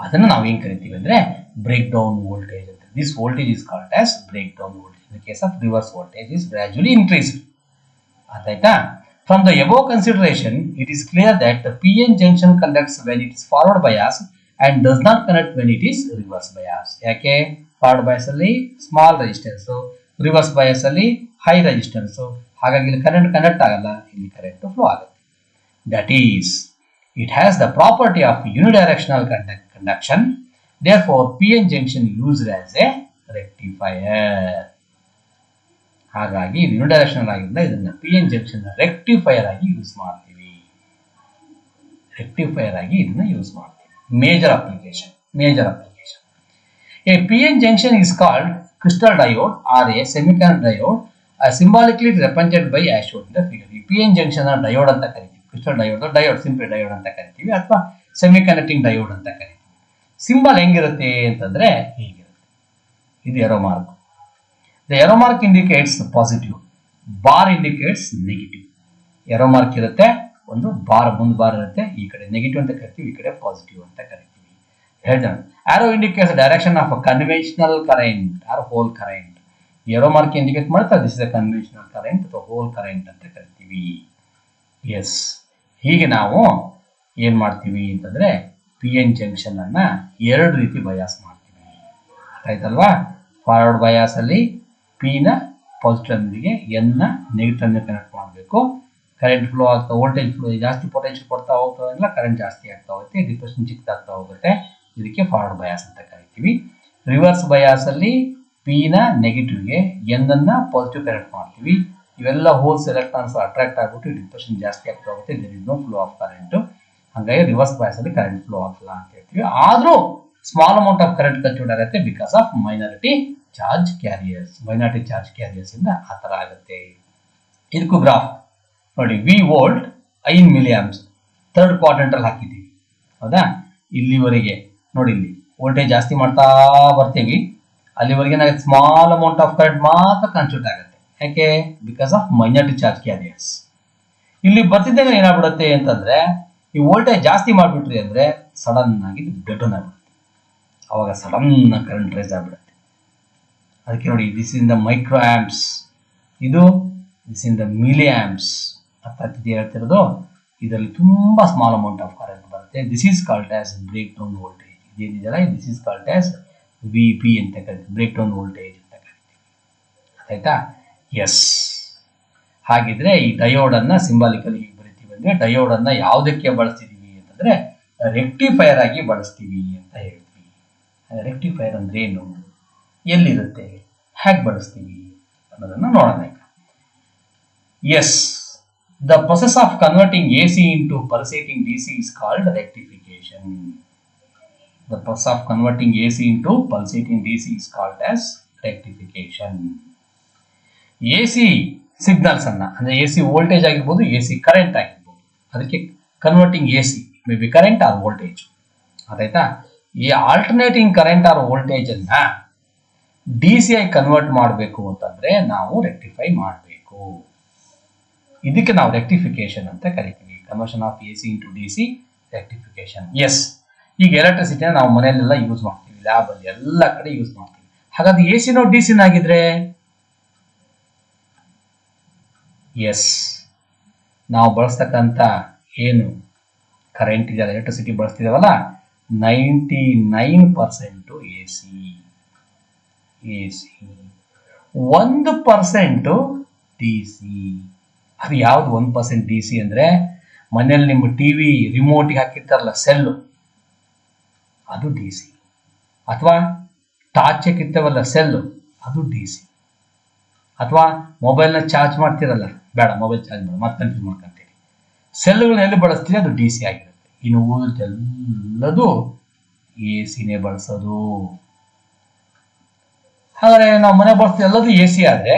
ಅದನ್ನು ನಾವು ಏನ್ ಕರಿತೀವಿ ಅಂದ್ರೆ ಬ್ರೇಕ್ ಡೌನ್ ವೋಲ್ಟೇಜ್ ಅಂತ. This voltage is called as break down voltage. In case of reverse voltage is gradually increased. ಆಯ್ತಾ? From the above consideration, it is clear that the PN junction conducts when it is forward bias and does not conduct when it is reverse bias. ಯಾಕೆ? Forward bias ಅಲ್ಲಿ small resistance, reverse bias ಅಲ್ಲಿ high resistance, ಹಾಗಾಗಿ ಇಲ್ಲಿ current conduct ಆಗಲ್ಲ, ಇಲ್ಲಿ current flow ಆಗುತ್ತೆ. That is, it has the property of unidirectional conduction. Therefore, PN junction used as a rectifier. ಹಾಗಾಗಿ unidirectional ಆಗಿಂದ ಇದನ್ನ ಪಿ ಎನ್ ಜಂಕ್ಷನ್ ರೆಕ್ಟಿಫೈಯರ್ ಆಗಿ ಯೂಸ್ ಮಾಡ್ತೀವಿ. ರೆಕ್ಟಿಫೈಯರ್ ಆಗಿ ಇದನ್ನ ಯೂಸ್ ಮಾಡ್ತೀವಿ. Major application. A P N junction is called crystal diode or a semiconductor diode, symbolically represented by as shown in the figure. ಈ P N junction diode ಅಂತ ಕರಿತೀವಿ. Crystal diode simple diode ಅಂತ ಕರಿತೀವಿ, ಅಥವಾ semi conducting diode ಅಂತ ಕರಿತೀವಿ. Symbol ಹೆಂಗಿರುತ್ತೆ ಅಂತಂದ್ರೆ ಹೀಗಿರುತ್ತೆ. ಇದು arrow mark. The arrow mark indicates positive, bar indicates negative. Arrow mark ಇರುತ್ತೆ, ಒಂದು ಬಾರ್ ಮುಂದೆ ಬಾರ್ ಇರುತ್ತೆ, ಈ ಕಡೆ ನೆಗೆಟಿವ್ ಅಂತ ಕರಿತೀವಿ, ಈ ಕಡೆ ಪಾಸಿಟಿವ್ ಅಂತ ಕರಿತೀವಿ. ಹೇಳ್ತಾನೆ arrow indicates the direction of a conventional current or whole current. arrow mark indicate ಮಾಡ್ತಾ this is a conventional current ಅಥವಾ whole current ಅಂತ ಕರಿತೀವಿ. ಎಸ್, ಹೀಗೆ ನಾವು ಏನ್ ಮಾಡ್ತೀವಿ ಅಂತಂದ್ರೆ ಪಿ ಎನ್ ಜಂಕ್ಷನ್ ಅನ್ನ ಎರಡು ರೀತಿ ಬಯಾಸ್ ಮಾಡ್ತೀವಿ. ಆಯ್ತಲ್ವಾ? ಫಾರ್ವರ್ಡ್ ಬಯಾಸ್ ಅಲ್ಲಿ ಪಿ ನ ಪಾಸಿಟಿವ್ ಟರ್ಮಿನಲ್ಗೆ, ಎನ್ ನ ನೆಗೆಟಿವ್ ಟರ್ಮಿನಲ್ ಕನೆಕ್ಟ್ ಮಾಡಬೇಕು. ಕರೆಂಟ್ ಫ್ಲೋ ಆಗ್ತಾ, ವೋಲ್ಟೇಜ್ ಫ್ಲೋ ಜಾಸ್ತಿ ಪೊಟೆನ್ಷಿಯಲ್ ಕೊಡ್ತಾ ಹೋಗ್ತದಲ್ಲ, ಕರೆಂಟ್ ಜಾಸ್ತಿ ಆಗ್ತಾ ಹೋಗುತ್ತೆ, ಡಿಪ್ರೆಷನ್ ಚಿಕ್ಕದಾಗ್ತಾ ಹೋಗುತ್ತೆ. ಇದಕ್ಕೆ ಫಾರ್ವರ್ಡ್ ಬಯಾಸ್ ಅಂತ ಕರಿತೀವಿ. ರಿವರ್ಸ್ ಬಯಾಸ್ ಅಲ್ಲಿ ಪಿ ನ ನೆಗೆಟಿವ್ಗೆ, ಎನ್ ಅನ್ನ ಪಾಸಿಟಿವ್ ಕನೆಕ್ಟ್ ಮಾಡ್ತೀವಿ. ಇವೆಲ್ಲ ಹೋಲ್ಸ್ ಎಲೆಕ್ಟ್ರಾನ್ಸ್ ಅಟ್ರಾಕ್ಟ್ ಆಗ್ಬಿಟ್ಟು ಡಿಪ್ರೆಷನ್ ಜಾಸ್ತಿ ಆಗ್ತಾ ಹೋಗುತ್ತೆ. There is no flow of current. ಹಾಗಾಗಿ ರಿವರ್ಸ್ ಬಯಾಸ್ ಅಲ್ಲಿ ಕರೆಂಟ್ ಫ್ಲೋ ಆಗಲ್ಲ ಅಂತ ಹೇಳ್ತೀವಿ. ಆದ್ರೂ small amount of current consume ಆಗುತ್ತೆ because of minority charge carriers ಇಂದ ಆ ತರ ಆಗುತ್ತೆ. ಇದಕ್ಕೂ ಗ್ರಾಫ್ ನೋಡಿ, V volt 5 milli amps third quadrant ಅಲ್ಲಿ ಹಾಕಿದ್ದೀವಿ. ಹೌದಾ? ಇಲ್ಲಿವರೆಗೆ ನೋಡಿ, ಇಲ್ಲಿ ವೋಲ್ಟೇಜ್ ಜಾಸ್ತಿ ಮಾಡ್ತಾ ಬರ್ತೀವಿ, ಅಲ್ಲಿವರೆಗೆ ಏನಾಗುತ್ತೆ, ಸ್ಮಾಲ್ ಅಮೌಂಟ್ ಆಫ್ ಕರೆಂಟ್ ಮಾತ್ರ ಕನ್ಸ್ಯೂಮ್ ಆಗುತ್ತೆ. ಯಾಕೆ? Because of minority charge carriers. ಇಲ್ಲಿ ಬರ್ತಿದ್ದಾಗ ಏನಾಗ್ಬಿಡುತ್ತೆ ಅಂತಂದ್ರೆ, ಈ ವೋಲ್ಟೇಜ್ ಜಾಸ್ತಿ ಮಾಡ್ಬಿಟ್ರಿ ಅಂದ್ರೆ ಸಡನ್ ಆಗಿ ಡೆಡ್ ಡೌನ್ ಆಗ್ಬಿಡುತ್ತೆ. ಅವಾಗ ಸಡನ್ ಕರೆಂಟ್ ರೈಸ್ ಆಗ್ಬಿಡುತ್ತೆ. ಅದಕ್ಕೆ ನೋಡಿ, this in the micro amps, ಇದು this in the milli amps. ಅರ್ಥ ಆಗ್ತಿದೆ ಹೇಳ್ತಿರೋದು? ಇದರಲ್ಲಿ ತುಂಬಾ ಸ್ಮಾಲ್ ಅಮೌಂಟ್ ಆಫ್ ಕರೆಂಟ್ ಬರುತ್ತೆ. This is called as break down voltage. ಇದೇನಿದೆಯಲ್ಲ, this is called as V P ಅಂತ ಕರಿತೀವಿ, ಬ್ರೇಕ್ ಡೌನ್ ವೋಲ್ಟೇಜ್ ಅಂತ ಕರಿತೀವಿ. ಆಯ್ತಾ? ಎಸ್. ಹಾಗಿದ್ರೆ ಈ ಡಯೋಡ್ ಅನ್ನ ಸಿಂಬಾಲಿಕಲಿ ಹೀಗೆ ಬರಿತೀವಿ ಅಂದ್ರೆ, ಡಯೋಡ್ ಅನ್ನ ಯಾವುದಕ್ಕೆ ಬಳಸ್ತಿದೀವಿ ಅಂತಂದ್ರೆ ರೆಕ್ಟಿಫೈಯರ್ ಆಗಿ ಬಳಸ್ತೀವಿ ಅಂತ ಹೇಳ್ತೀವಿ. ರೆಕ್ಟಿಫೈಯರ್ ಅಂದ್ರೆ ಏನು, ಎಲ್ಲಿರುತ್ತೆ, ಹೇಗೆ ಬಳಸ್ತೀವಿ ಅನ್ನೋದನ್ನ ನೋಡೋಣ ಈಗ. Yes, the process of converting A C into pulsating D C is called rectification. The process of converting A C into pulsating D C is called as rectification. A C signals ಅನ್ನ, ಅಂದ್ರೆ A C voltage ಆಗಿರ್ಬೋದು, A C current ಆಗಿರ್ಬೋದು, ಅದಕ್ಕೆ converting A C may be current or voltage. ಅದಾಯ್ತಾ? ಈ alternating current or voltage ಅನ್ನ D C ಆಗಿ convert ಮಾಡಬೇಕು ಅಂತಂದ್ರೆ ನಾವು ರೆಕ್ಟಿಫೈ ಮಾಡಬೇಕು. ಇದಕ್ಕೆ ನಾವು ರೆಕ್ಟಿಫಿಕೇಶನ್ ಅಂತ ಕರಿತೀವಿ. Conversion of A C into D C, rectification. Yes, ಈಗ ಎಲೆಕ್ಟ್ರಿಸಿಟಿನ ನಾವು ಮನೆಯಲ್ಲೆಲ್ಲ ಯೂಸ್ ಮಾಡ್ತೀವಿ, ಲ್ಯಾಬ್ ಅಲ್ಲಿ ಎಲ್ಲ ಕಡೆ ಯೂಸ್ ಮಾಡ್ತೀವಿ. ಹಾಗಾದ್ರೆ ಎ ಸಿನೋ ಡಿ ಸಿನ ಆಗಿದ್ರೆ, ಎಸ್, ನಾವು ಬಳಸ್ತಕ್ಕಂಥ ಏನು ಕರೆಂಟ್ ಇದೆಯಲ್ಲ, ಎಲೆಕ್ಟ್ರಿಸಿಟಿ ಬಳಸ್ತಿದ್ದೇವಲ್ಲ, 99% ಎ ಸಿ. 1% D C. ಅದು ಯಾವ್ದು 1% ಡಿ ಸಿ ಅಂದ್ರೆ, ಮನೆಯಲ್ಲಿ ನಿಮ್ಮ ಟಿವಿ ರಿಮೋಟ್ಗೆ ಹಾಕಿರ್ತಾರಲ್ಲ ಸೆಲ್ಲು, ಅದು ಡಿ ಸಿ. ಅಥವಾ ಟಾರ್ಚ್ ಹಾಕಿರ್ತೇವಲ್ಲ ಸೆಲ್ಲು, ಅದು ಡಿ ಸಿ. ಅಥವಾ ಮೊಬೈಲ್ನ ಚಾರ್ಜ್ ಮಾಡ್ತಿರಲ್ಲ, ಬೇಡ ಮೊಬೈಲ್ ಚಾರ್ಜ್ ಮಾಡಿ ಮತ್ತೆ ಕನ್ಫ್ಯೂಸ್ ಮಾಡ್ಕೊಂತೀರಿ, ಸೆಲ್ಗಳನ್ನ ಎಲ್ಲಿ ಬಳಸ್ತೀವಿ, ಅದು ಡಿ ಸಿ ಆಗಿರುತ್ತೆ. ಇನ್ನು ಉಳಿದೆಲ್ಲದು ಎ ಸಿನೇ ಬಳಸೋದು. ಹಾಗಾದ್ರೆ ನಾವು ಮನೆ ಬಳಸ್ತೀವಿ ಎಲ್ಲದು ಎ ಸಿ ಆದ್ರೆ,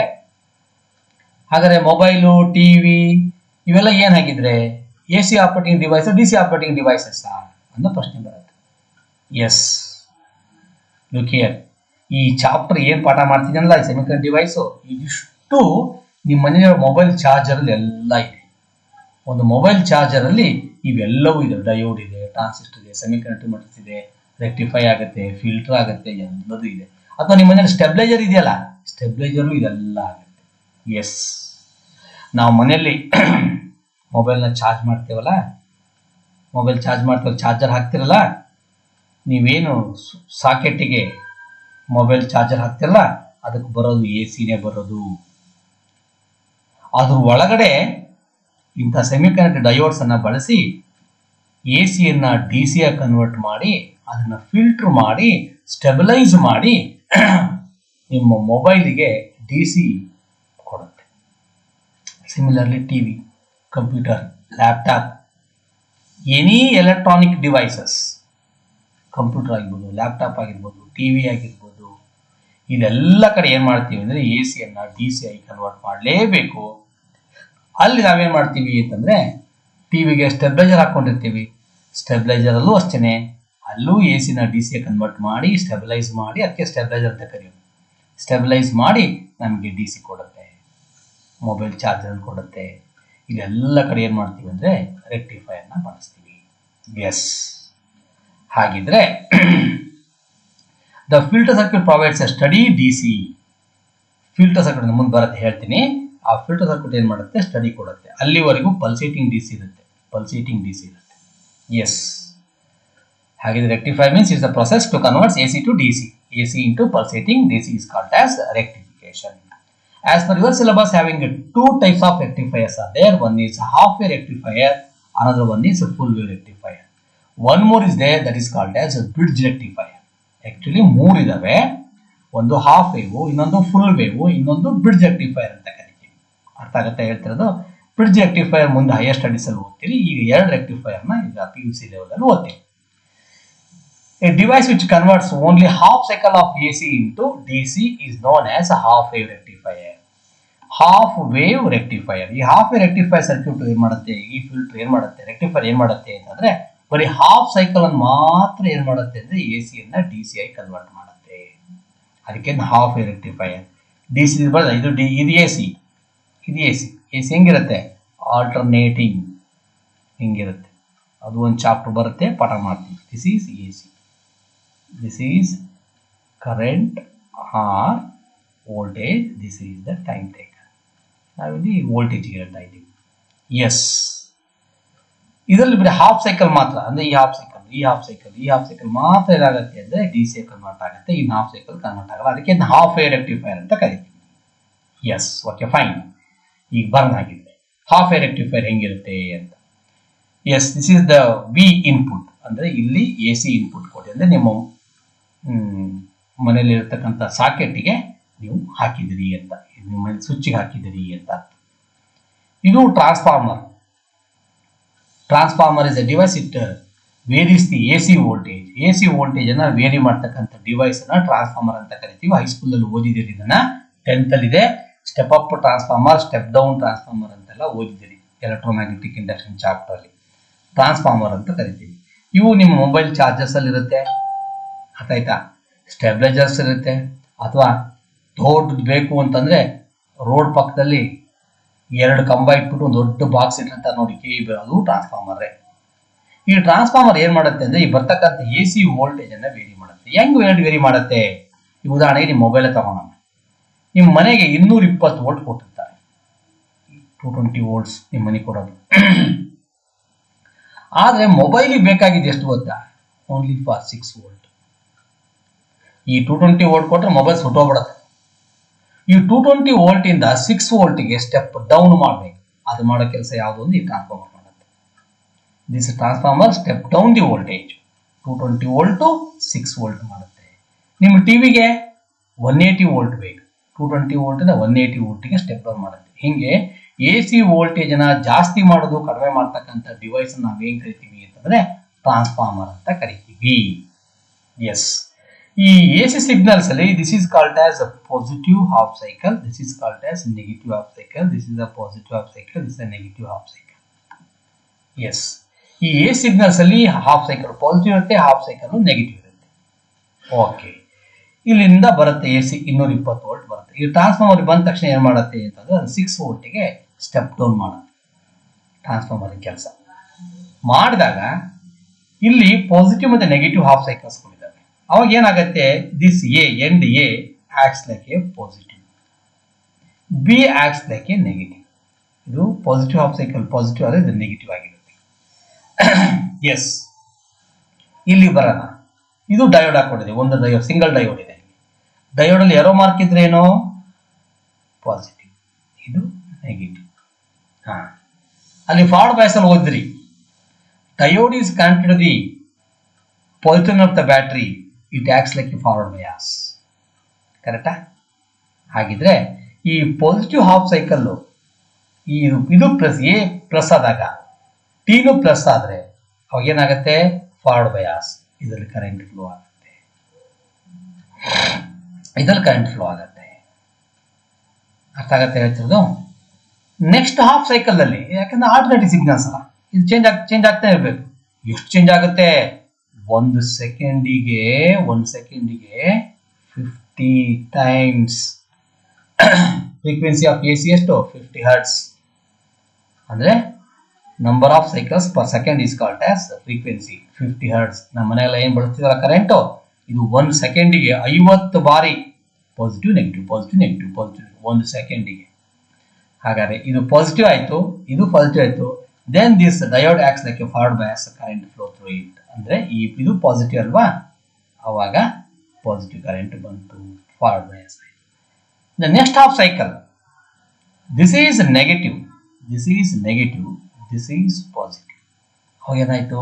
ಹಾಗಾದ್ರೆ ಮೊಬೈಲು, ಟಿವಿ ಇವೆಲ್ಲ ಏನಾಗಿದ್ರೆ A C operating device, D C operating devices ಅನ್ನೋ ಪ್ರಶ್ನೆ ಬರುತ್ತೆ. ಎಸ್, ಲುಕ್ ಹಿಯರ್, ಈ ಚಾಪ್ಟರ್ ಏನು ಪಾಠ ಮಾಡ್ತಿದ್ದೀನಲ್ಲ ಈ ಸೆಮಿಕಂಡಕ್ಟರ್ ಡಿವೈಸು, ಇದಿಷ್ಟು ನಿಮ್ಮ ಮನೆಯ ಮೊಬೈಲ್ ಚಾರ್ಜರಲ್ಲಿ ಎಲ್ಲ ಇದೆ. ಒಂದು ಮೊಬೈಲ್ ಚಾರ್ಜರಲ್ಲಿ ಇವೆಲ್ಲವೂ ಇದೆ. ಡಯೋಡ್ ಇದೆ, ಟ್ರಾನ್ಸಿಸ್ಟರ್ ಇದೆ, ಸೆಮಿಕಂಡಕ್ಟರ್ ಮೆಟಲ್ಸ್ ಇದೆ, ರೆಕ್ಟಿಫೈ ಆಗುತ್ತೆ, ಫಿಲ್ಟರ್ ಆಗುತ್ತೆ, ಎಲ್ಲದೂ ಇದೆ. ಅಥವಾ ನಿಮ್ಮ ಮನೇಲಿ ಸ್ಟೆಬಿಲೈಸರ್ ಇದೆಯಲ್ಲ, ಸ್ಟೆಬಿಲೈಸರು ಇದೆಲ್ಲ ಆಗುತ್ತೆ. ಎಸ್, ನಾವು ಮನೆಯಲ್ಲಿ ಮೊಬೈಲ್ನ ಚಾರ್ಜ್ ಮಾಡ್ತೇವಲ್ಲ, ಚಾರ್ಜರ್ ಹಾಕ್ತಿರಲ್ಲ, ನೀವೇನು ಸಾಕೆಟ್ಟಿಗೆ ಮೊಬೈಲ್ ಚಾರ್ಜರ್ ಹಾಕ್ತಿರಲ್ಲ, ಅದಕ್ಕೆ ಬರೋದು ಎ ಸಿನೇ ಬರೋದು. ಅದ್ರ ಒಳಗಡೆ ಇಂಥ ಸೆಮಿಕಂಡಕ್ಟರ್ ಡಯೋಡ್ಸ್ ಅನ್ನ ಬಳಸಿ ಎ ಸಿಯನ್ನ ಡಿ ಸಿ ಆಗಿ ಕನ್ವರ್ಟ್ ಮಾಡಿ, ಅದನ್ನ ಫಿಲ್ಟರ್ ಮಾಡಿ, ಸ್ಟೆಬಿಲೈಸ್ ಮಾಡಿ ನಿಮ್ಮ ಮೊಬೈಲಿಗೆ ಡಿ ಸಿ ಕೊಡುತ್ತೆ. Similarly TV, computer, laptop, any electronic devices, computer ಆಗಿರ್ಬೋದು, ಲ್ಯಾಪ್ಟಾಪ್ ಆಗಿರ್ಬೋದು, ಟಿವಿ ಆಗಿರ್ಬೋದು, ಇದೆಲ್ಲ ಕಡೆ ಏನು ಮಾಡ್ತೀವಿ ಅಂದರೆ ಎ ಸಿಯನ್ನು ಡಿ ಸಿ ಆಗಿ ಕನ್ವರ್ಟ್ ಮಾಡಲೇಬೇಕು. ಅಲ್ಲಿ ನಾವೇನು ಮಾಡ್ತೀವಿ ಅಂತಂದರೆ, ಟಿವಿಗೆ ಸ್ಟೆಬಿಲೈಸರ್ ಹಾಕ್ಕೊಂಡಿರ್ತೀವಿ, ಸ್ಟೆಬಿಲೈಸರಲ್ಲೂ ಅಷ್ಟೇ, ಅಲ್ಲೂ ಎ ಸಿನ ಡಿ ಸಿ ಕನ್ವರ್ಟ್ ಮಾಡಿ ಸ್ಟೆಬಿಲೈಸ್ ಮಾಡಿ, ಅದಕ್ಕೆ ಸ್ಟೆಬಿಲೈಸರ್ ಅಂತ ಕರೆಯೋದು. ಸ್ಟೆಬಿಲೈಸ್ ಮಾಡಿ ನಮಗೆ ಡಿ ಸಿ ಕೊಡುತ್ತೆ, ಮೊಬೈಲ್ ಚಾರ್ಜರ್ ಕೊಡುತ್ತೆ. ಇದೆಲ್ಲ ಕಡೆ ಏನು ಮಾಡ್ತೀವಿ ಅಂದರೆ ರೆಕ್ಟಿಫೈಯರ್ನ ಬಳಸ್ತೀವಿ. ಎಸ್, ಹಾಗಿದ್ರೆ the filter circuit provides A study D C. Filter circuit ಮುಂದೆ ಬರುತ್ತೆ ಹೇಳ್ತೀನಿ. ಆ ಫಿಲ್ಟರ್ ಸರ್ಕ್ಯೂಟ್ ಏನು ಮಾಡುತ್ತೆ, ಸ್ಟಡಿ ಕೊಡುತ್ತೆ. ಅಲ್ಲಿವರೆಗೂ ಪಲ್ಸೇಟಿಂಗ್ ಡಿ ಸಿ ಇರುತ್ತೆ. ಎಸ್, ಹಾಗಿದ್ರೆ rectifier means is the process to converts A C to D C. A C into pulsating D C is called as rectification. As per your syllabus, having two types of rectifiers are there. One is half wave rectifier, another one is a full wave rectifier. One more is there, that is called as a bridge rectifier. Actually ಮೂರು ಇದಾವೆ, ಒಂದು half wave, ಇನ್ನೊಂದು full wave, ಇನ್ನೊಂದು bridge rectifier ಅಂತ ಕರಿತೀವಿ. ಅರ್ಥ ಆಗುತ್ತೆ ಹೇಳ್ತಿರೋದು? ಬ್ರಿಡ್ಜ್ ರೆಕ್ಟಿಫೈರ್ ಮುಂದೆ ಹೈಯರ್ ಸ್ಟಡೀಸ್ ಅಲ್ಲಿ ಓದ್ತೀರಿ. ಈಗ ಎರಡು ರೆಕ್ಟಿಫೈರ್ನ ಈಗ PUC ಲೆವೆಲ್ ಅಲ್ಲಿ ಓದ್ತೀವಿ. A device which converts only half cycle of AC into DC is known as a half wave rectifier. Half wave rectifier. ಈ half wave rectifier ಸರ್ಕ್ಯೂಟ್ ಏನ್ ಮಾಡುತ್ತೆ, ಈ ಫಿಲ್ಟರ್ ಏನ್ ಮಾಡುತ್ತೆ, ರೆಕ್ಟಿಫೈರ್ ಏನ್ ಮಾಡುತ್ತೆ ಅಂತಂದ್ರೆ ಬರೀ ಹಾಫ್ ಸೈಕಲ್ ಅನ್ನು ಮಾತ್ರ ಏನ್ ಮಾಡುತ್ತೆ ಅಂದ್ರೆ AC ಯನ್ನ DC ಆಗಿ ಕನ್ವರ್ಟ್ ಮಾಡುತ್ತೆ. ಅದಕ್ಕೆ ಹಾಫ್ ವೇವ್ ರೆಕ್ಟಿಫೈರ್. DC ಇದು AC, ಇದು AC. AC ಹೆಂಗಿರುತ್ತೆ, ಆಲ್ಟರ್ನೇಟಿಂಗ್ ಹಿಂಗಿರುತ್ತೆ. ಅದು ಒಂದು ಚಾಪ್ಟರ್ ಬರುತ್ತೆ, ಪಾಠ ಮಾಡ್ತೀವಿ. This is AC. This is current or voltage. This is the time taken. ನಾವಿಲ್ಲಿ ವೋಲ್ಟೇಜ್ ಹೇಳ್ತಾ ಇದ್ದೀವಿ. ಎಸ್, ಇದರಲ್ಲಿ ಬರೀ ಹಾಫ್ ಸೈಕಲ್ ಮಾತ್ರ ಅಂದ್ರೆ ಈ ಹಾಫ್ ಸೈಕಲ್ ಮಾತ್ರ ಏನಾಗುತ್ತೆ ಅಂದ್ರೆ ಡಿ ಸಿ ಕನ್ವರ್ಟ್ ಆಗುತ್ತೆ. ಇನ್ನು ಹಾಫ್ ಸೈಕಲ್ ಕನ್ವರ್ಟ್ ಆಗಲ್ಲ. ಅದಕ್ಕೆ ಹಾಫ್ ವೇವ್ ರೆಕ್ಟಿಫೈರ್ ಅಂತ ಕರಿತೀವಿ. Yes, okay, fine. ಈಗ ಬರ್ನ್ ಆಗಿದೆ ಹಾಫ್ ವೇವ್ ರೆಕ್ಟಿಫೈರ್ ಹೆಂಗಿರುತ್ತೆ ಅಂತ. Yes, this is the V input. ಅಂದ್ರೆ ಇಲ್ಲಿ ಎ ಸಿ ಇನ್ಪುಟ್ ಕೊಡಿ ಅಂದ್ರೆ ನಿಮ್ಮ ಮನೇಲಿ ಇರತಕ್ಕಂಥ ಸಾಕೆಟ್ಗೆ ನೀವು ಹಾಕಿದಿರಿ ಅಂತ, ನಿಮ್ಮ ಸ್ವಿಚ್ಗೆ ಹಾಕಿದಿರಿ ಅಂತ. ಇದು transformer. Transformer is a device, it varies the AC voltage. AC voltage ಅನ್ನ ವೇರಿ ಮಾಡ್ತಕ್ಕಂಥ ಡಿವೈಸ್ ಅನ್ನ ಟ್ರಾನ್ಸ್ಫಾರ್ಮರ್ ಅಂತ ಕರಿತೀವಿ. ಹೈಸ್ಕೂಲ್ ಅಲ್ಲಿ ಓದಿದಿರಿ ಇದನ್ನ, 10th ಅಲ್ಲಿ ಇದೆ. Step up transformer, step down transformer ಅಂತೆಲ್ಲ ಓದಿದಿರಿ ಎಲೆಕ್ಟ್ರೋಮ್ಯಾಗ್ನೆಟಿಕ್ ಇಂಡಕ್ಷನ್ ಚಾಪ್ಟರ್ ಅಲ್ಲಿ. ಟ್ರಾನ್ಸ್ಫಾರ್ಮರ್ ಅಂತ ಕರಿತೀವಿ. ಇವು ನಿಮ್ಮ ಮೊಬೈಲ್ ಚಾರ್ಜರ್ಸ್ ಅಲ್ಲಿ ಇರುತ್ತೆ, ಆಯ್ತಾ, ಸ್ಟೆಬಿಲೈಸರ್ಸ್ ಇರುತ್ತೆ. ಅಥವಾ ದೊಡ್ಡದು ಬೇಕು ಅಂತಂದ್ರೆ ರೋಡ್ ಪಕ್ಕದಲ್ಲಿ 2 ಕಂಬ ಇಟ್ಬಿಟ್ಟು ಒಂದು ದೊಡ್ಡ ಬಾಕ್ಸ್ ಇಟ್ಟಿರ್ತಾರೆ ನೋಡಿ, ಕೇಬಲ್, ಅದು ಟ್ರಾನ್ಸ್ಫಾರ್ಮರ್. ಈ ಟ್ರಾನ್ಸ್ಫಾರ್ಮರ್ ಏನ್ ಮಾಡುತ್ತೆ ಅಂದ್ರೆ ಈ ಬರ್ತಕ್ಕಂಥ AC ವೋಲ್ಟೇಜ್ ಅನ್ನ ವೇರಿ ಮಾಡುತ್ತೆ. ಹೆಂಗ್ ವೇರಿ ಮಾಡುತ್ತೆ? ಈ ಉದಾಹರಣೆಗೆ ನಿಮ್ಮ ಮೊಬೈಲ್ ತಗೋಣ. ನಿಮ್ಮ ಮನೆಗೆ 220 ವೋಲ್ಟ್ ಕೊಟ್ಟಿರ್ತಾರೆ, 220 ವೋಲ್ಟ್ಸ್ ನಿಮ್ಮ ಮನೆಗೆ ಕೊಡೋದು. ಆದ್ರೆ ಮೊಬೈಲಿಗೆ ಬೇಕಾಗಿದ್ದು ಎಷ್ಟು ಗೊತ್ತಾ? Only for 6 volt. ಈ 220 ವೋಲ್ಟ್ ಕೊಟ್ಟರೆ ಮೊಬೈಲ್ ಸುಟ್ಟೋಗ್ಬಿಡುತ್ತೆ. ಈ 220 ವೋಲ್ಟ್ ಇಂದ 6 ವೋಲ್ಟ್ಗೆ ಸ್ಟೆಪ್ ಡೌನ್ ಮಾಡಬೇಕು. ಅದು ಮಾಡೋ ಕೆಲಸ ಯಾವುದು ಒಂದು ಈ ಟ್ರಾನ್ಸ್ಫಾರ್ಮರ್ ಮಾಡುತ್ತೆ. This transformer step down the voltage. 220 volt to 6 volt ಮಾಡುತ್ತೆ. ನಿಮ್ಮ ಟಿವಿಗೆ 180 ವೋಲ್ಟ್ ಬೇಕು. 220 ವೋಲ್ಟ್ ಇಂದ 180 ವೋಲ್ಟ್ಗೆ ಸ್ಟೆಪ್ ಡೌನ್ ಮಾಡುತ್ತೆ. ಹಿಂಗೆ AC ವೋಲ್ಟೇಜ್ ಅನ್ನ ಜಾಸ್ತಿ ಮಾಡೋದು, ಕಡಿಮೆ ಮಾಡ್ತಕ್ಕಂಥ ಡಿವೈಸ್ ನಾವೇನ್ ಕರಿತೀವಿ ಅಂತಂದ್ರೆ ಟ್ರಾನ್ಸ್ಫಾರ್ಮರ್ ಅಂತ ಕರಿತೀವಿ. ಎಸ್, ಈ AC ಸಿಗ್ನಲ್ಸ್ ಅಲ್ಲಿ this is called as a positive half cycle, this is called as negative half cycle, this is a positive half cycle, this is a negative half cycle. Yes, ಈ AC signals ಅಲ್ಲಿ half cycle positive ಇರುತ್ತೆ, half cycle negative ಇರುತ್ತೆ. Okay, ಇಲ್ಲಿಂದ ಬರುತ್ತೆ AC 220 volt ಬರುತ್ತೆ. ಈ transformer ಬಂದ ತಕ್ಷಣ ಏನು ಮಾಡುತ್ತೆ ಅಂತಂದ್ರೆ 6 ವೋಲ್ಟ್ಗೆ ಸ್ಟೆಪ್ ಡೌನ್ ಮಾಡುತ್ತೆ ಟ್ರಾನ್ಸ್ಫಾರ್ಮರ್ ಕೆಲಸ ಮಾಡಿದಾಗ ಇಲ್ಲಿ ಪಾಸಿಟಿವ್ ಮತ್ತು ನೆಗೆಟಿವ್ ಹಾಫ್ ಸೈಕಲ್ಸ್ ಇದ್ದಾವೆ. ಅವಾಗ ಏನಾಗುತ್ತೆ, this end A acts like A positive, B acts like A negative. ಇದು ಪಾಸಿಟಿವ್ ಹಾಫ್ ಸೈಕಲ್ ಪಾಸಿಟಿವ್ ಆದರೆ ಇದು ನೆಗೆಟಿವ್ ಆಗಿರುತ್ತೆ. ಎಸ್, ಇಲ್ಲಿ ಬರೋಣ. ಇದು ಡಯೋಡ್ ಹಾಕೊಂಡಿದೆ, ಒಂದು ಡಯೋಡ್, ಸಿಂಗಲ್ ಡಯೋಡ್ ಇದೆ. ಡಯೋಡಲ್ಲಿ ಎರೋ ಮಾರ್ಕ್ ಇದ್ರೆ ಏನು, ಪಾಸಿಟಿವ್, ಇದು ನೆಗೆಟಿವ್. ಅಲ್ಲಿ ಫಾರ್ವರ್ಡ್ ಬಯಾಸ್ ಅಲ್ಲಿ ಓದಿದ್ರಿ, diode is connected to the positive of the battery, it acts like a forward bias. ಕರೆಕ್ಟಾ? ಹಾಗಿದ್ರೆ ಈ ಪಾಸಿಟಿವ್ ಹಾಫ್ ಸೈಕಲ್ ಇದು ಪ್ಲಸ್ ಎ ಪ್ಲಸ್ ಆದಾಗ ಟಿನು ಪ್ಲಸ್ ಆದ್ರೆ ಅವಾಗ ಏನಾಗುತ್ತೆ, ಫಾರ್ವರ್ಡ್ ಬಯಾಸ್, ಇದರಲ್ಲಿ ಕರೆಂಟ್ ಫ್ಲೋ ಆಗುತ್ತೆ, ಇದರಲ್ಲಿ ಕರೆಂಟ್ ಫ್ಲೋ ಆಗುತ್ತೆ. ಅರ್ಥ ಆಗತ್ತೆ ಹೇಳ್ತಿರೋದು? ನೆಕ್ಸ್ಟ್ ಹಾಫ್ ಸೈಕಲ್ ಅಲ್ಲಿ, ಯಾಕಂದ್ರೆ ಆಲ್ಟರ್ನೇಟಿವ್ ಸಿಗ್ನಲ್ಸ್ ಅಲ್ಲ, ಇದು ಚೇಂಜ್ ಆಗ್ತಾ ಇರಬೇಕು. ಎಷ್ಟು ಚೇಂಜ್ ಆಗುತ್ತೆ, ಒಂದು ಸೆಕೆಂಡಿಗೆ 50 ಟೈಮ್ಸ್. ಫ್ರೀಕ್ವೆನ್ಸಿ ಆಫ್ AC ಎಷ್ಟು, 50 ಹರ್ಟ್ಸ್. ಅಂದ್ರೆ number of cycles per second is called as frequency, 50 hertz. ನಮ್ಮ ಮನೆಯಲ್ಲ ಏನು ಬಳಸ್ತಿದಲ್ಲ ಕರೆಂಟು, ಇದು 1 ಸೆಕೆಂಡಿಗೆ 50 ಬಾರಿ positive negative positive negative positive, 1 ಸೆಕೆಂಡಿಗೆ. ಹಾಗಾದ್ರೆ ಇದು ಪಾಸಿಟಿವ್ ಆಯಿತು, ಇದು ಪಾಸಿಟಿವ್ ಆಯಿತು. Then this diode acts like a forward bias, current flow through it. ಅಂದ್ರೆ ಇದು ಪಾಸಿಟಿವ್ ಅಲ್ವಾ, ಅವಾಗ ಪಾಸಿಟಿವ್ ಕರೆಂಟ್ ಬಂತು, ಫಾರ್ವರ್ಡ್ ಬಯಾಸ್ ಆಯಿತು. The next half cycle, this is negative, this is negative, this is positive. ಅವಾಗ ಏನಾಯ್ತು,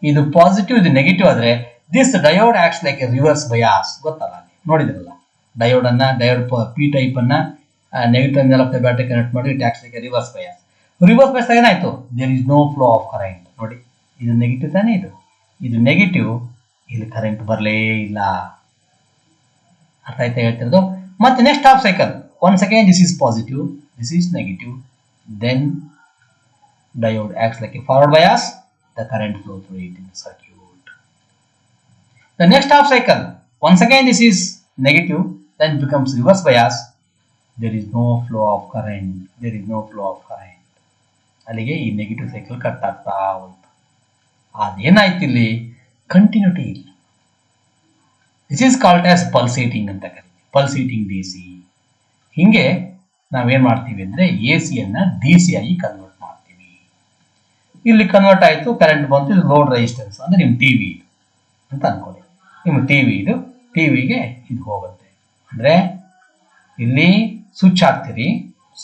ಇದು ಪಾಸಿಟಿವ್ ಇದು ನೆಗೆಟಿವ್ ಆದ್ರೆ this diode acts like a reverse bias. ಗೊತ್ತಲ್ಲ, ನೋಡಿದ್ರಲ್ಲ ಡಯೋಡ್ ಪಿ ಟೈಪ್ ಅನ್ನ negative terminal of the battery connect ಮಾಡಿ it acts like a reverse bias. Reverse bias ಏನಾಯ್ತು, there is no flow of current. ನೋಡಿ, ಇದು negative ತಾನೇ, ಇದು negative, ಇಲ್ಲಿ ಕರೆಂಟ್ ಬರಲೇ ಇಲ್ಲ. ಅರ್ಥ ಆಯ್ತಾ ಹೇಳ್ತಿರೋದು? ಮತ್ತೆ next half cycle, 1 second this is positive, this is negative, then diode acts like a forward bias, the current flow through it in the circuit. The next half cycle, once again this is negative, then it becomes reverse bias, there is no flow of current, there is no flow of current. ಅಲ್ಲಿಗೆ ಈ negative cycle cut ಆಗ್ತಾ ಹೋಯ್ತು. ಅದೇನಾಯ್ತು, ಇಲ್ಲಿ continuity ಇಲ್ಲ. This is called as pulsating ಅಂತ ಕರೀತೀವಿ, pulsating DC. ಹಿಂಗೆ ನಾವೇನ್ ಮಾಡ್ತೀವಿ ಅಂದ್ರೆ AC ಅನ್ನ DC ಆಗಿ ಕನ್ವರ್ಟ್. ಇಲ್ಲಿ ಕನ್ವರ್ಟ್ ಆಯಿತು, ಕರೆಂಟ್ ಬಂತು, ಇದು ಲೋಡ್ ರೆಸಿಸ್ಟೆನ್ಸ್ ಅಂದ್ರೆ ನಿಮ್ಮ ಟಿವಿ ಅಂತ ಅನ್ಕೊಳ್ಳಿ. ನಿಮ್ಮ ಟಿವಿಗೆ ಇದು ಹೋಗುತ್ತೆ. ಅಂದ್ರೆ ಇಲ್ಲಿ ಸ್ವಿಚ್ ಹಾಕ್ತೀರಿ,